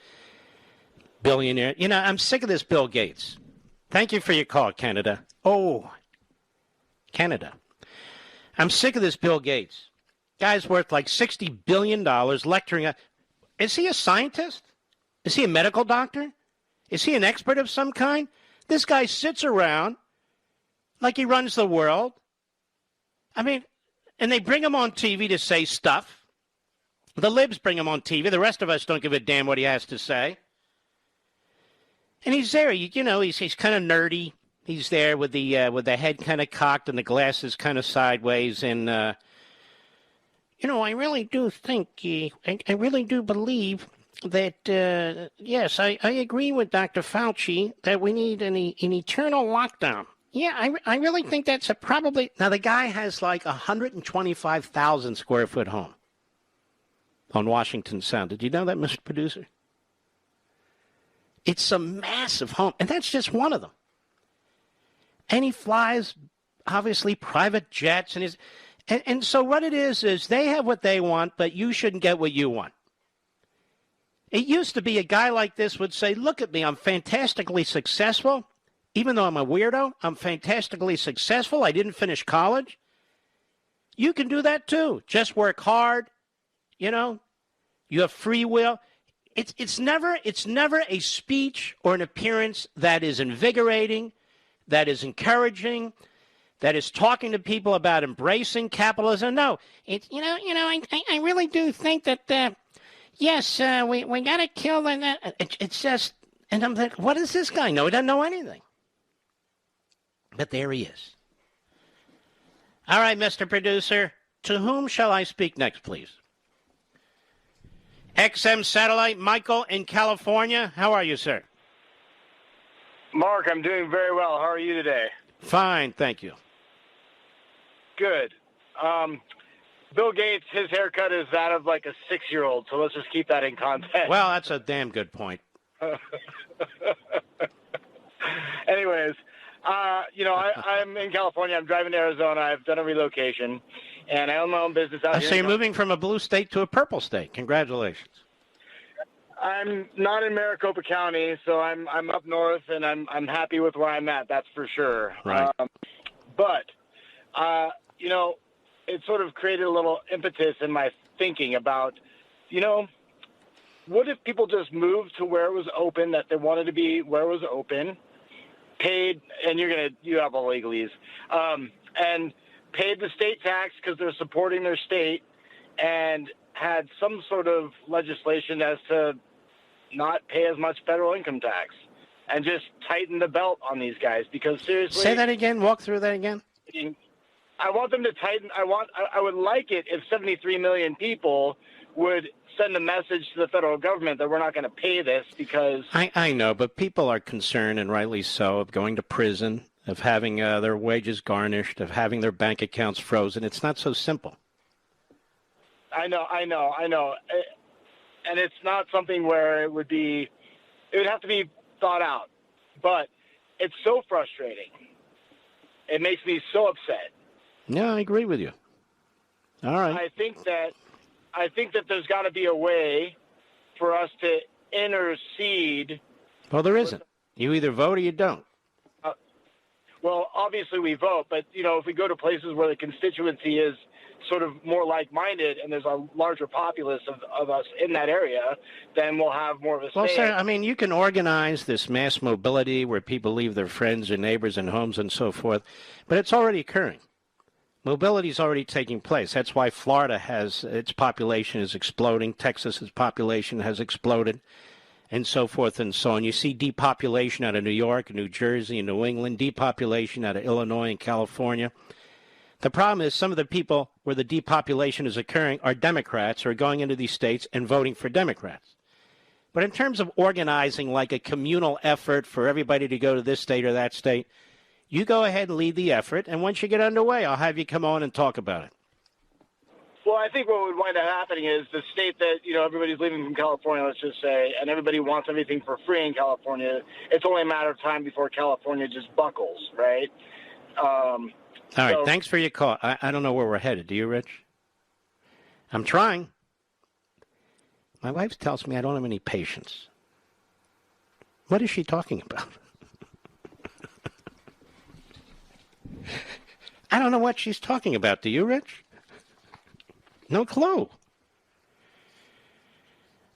Billionaire. You know, I'm sick of this Bill Gates. Thank you for your call, Canada. Oh, Canada. I'm sick of this Bill Gates. Guy's worth like $60 billion lecturing. Is he a scientist? Is he a medical doctor? Is he an expert of some kind? This guy sits around like he runs the world. I mean, and they bring him on TV to say stuff. The libs bring him on TV. The rest of us don't give a damn what he has to say. And he's there, you know, he's kind of nerdy. He's there with the head kind of cocked and the glasses kind of sideways. And, you know, I really do think, I really do believe that, yes, I agree with Dr. Fauci that we need an eternal lockdown. Yeah, I really think that's probably... Now, the guy has like 125,000 square foot home on Washington Sound. Did you know that, Mr. Producer? It's a massive home, and that's just one of them. And he flies, obviously, private jets. And so what it is they have what they want, but you shouldn't get what you want. It used to be a guy like this would say, look at me, I'm fantastically successful. Even though I'm a weirdo, I'm fantastically successful. I didn't finish college. You can do that, too. Just work hard. You know, you have free will. It's never a speech or an appearance that is invigorating, that is encouraging, that is talking to people about embracing capitalism. No, it's I really do think that yes, we got to kill that. It's just, and I'm like, what does this guy know? He doesn't know anything. But there he is. All right, Mr. Producer, to whom shall I speak next, please? XM Satellite, Michael in California. How are you, sir? Mark, I'm doing very well. How are you today? Fine, thank you. Good. Bill Gates, his haircut is that of like a 6-year-old, so let's just keep that in context. Well, that's a damn good point. Anyways, I'm in California. I'm driving to Arizona. I've done a relocation, and I own my own business out here. So you're moving from a blue state to a purple state. Congratulations. I'm not in Maricopa County, so I'm up north, and I'm happy with where I'm at. That's for sure. Right. It sort of created a little impetus in my thinking about, what if people just moved to where it was open, that they wanted to be where it was open, paid, and you have all legalese, and paid the state tax because they're supporting their state, and had some sort of legislation as to not pay as much federal income tax, and just tighten the belt on these guys. Because seriously, say that again. Walk through that again. I want them to tighten. I would like it if 73 million people would send a message to the federal government that we're not going to pay this because... I know, but people are concerned, and rightly so, of going to prison, of having their wages garnished, of having their bank accounts frozen. It's not so simple. I know. And it's not something where it would have to be thought out. But it's so frustrating. It makes me so upset. Yeah, I agree with you. All right. I think that there's got to be a way for us to intercede. Well, there isn't. You either vote or you don't. Well, obviously we vote, but, if we go to places where the constituency is sort of more like-minded and there's a larger populace of us in that area, then we'll have more of a say. Well, sir, I mean, you can organize this mass mobility where people leave their friends and neighbors and homes and so forth, but it's already occurring. Mobility is already taking place. That's why Florida has its population is exploding. Texas's population has exploded, and so forth and so on. You see depopulation out of New York, New Jersey, and New England, depopulation out of Illinois and California. The problem is some of the people where the depopulation is occurring are Democrats who are going into these states and voting for Democrats. But in terms of organizing like a communal effort for everybody to go to this state or that state, you go ahead and lead the effort, and once you get underway, I'll have you come on and talk about it. Well, I think what would wind up happening is the state that, everybody's leaving from California, let's just say, and everybody wants everything for free in California, it's only a matter of time before California just buckles, right? All right, thanks for your call. I don't know where we're headed. Do you, Rich? I'm trying. My wife tells me I don't have any patience. What is she talking about? I don't know what she's talking about. Do you, Rich? No clue.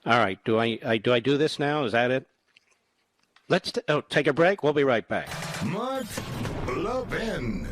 All right, do I do this now? Is that it? Let's take a break. We'll be right back. Mark Levin.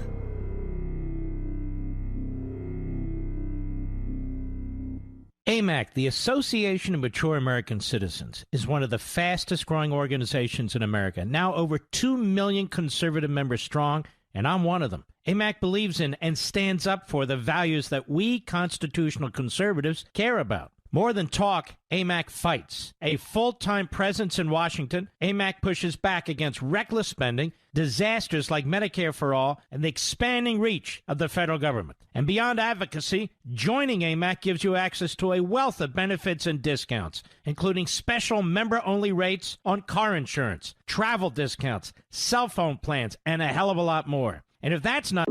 AMAC, the Association of Mature American Citizens, is one of the fastest growing organizations in America. Now over 2 million conservative members strong, and I'm one of them. AMAC believes in and stands up for the values that we constitutional conservatives care about. More than talk, AMAC fights. A full-time presence in Washington, AMAC pushes back against reckless spending, disasters like Medicare for All, and the expanding reach of the federal government. And beyond advocacy, joining AMAC gives you access to a wealth of benefits and discounts, including special member-only rates on car insurance, travel discounts, cell phone plans, and a hell of a lot more. And if that's not...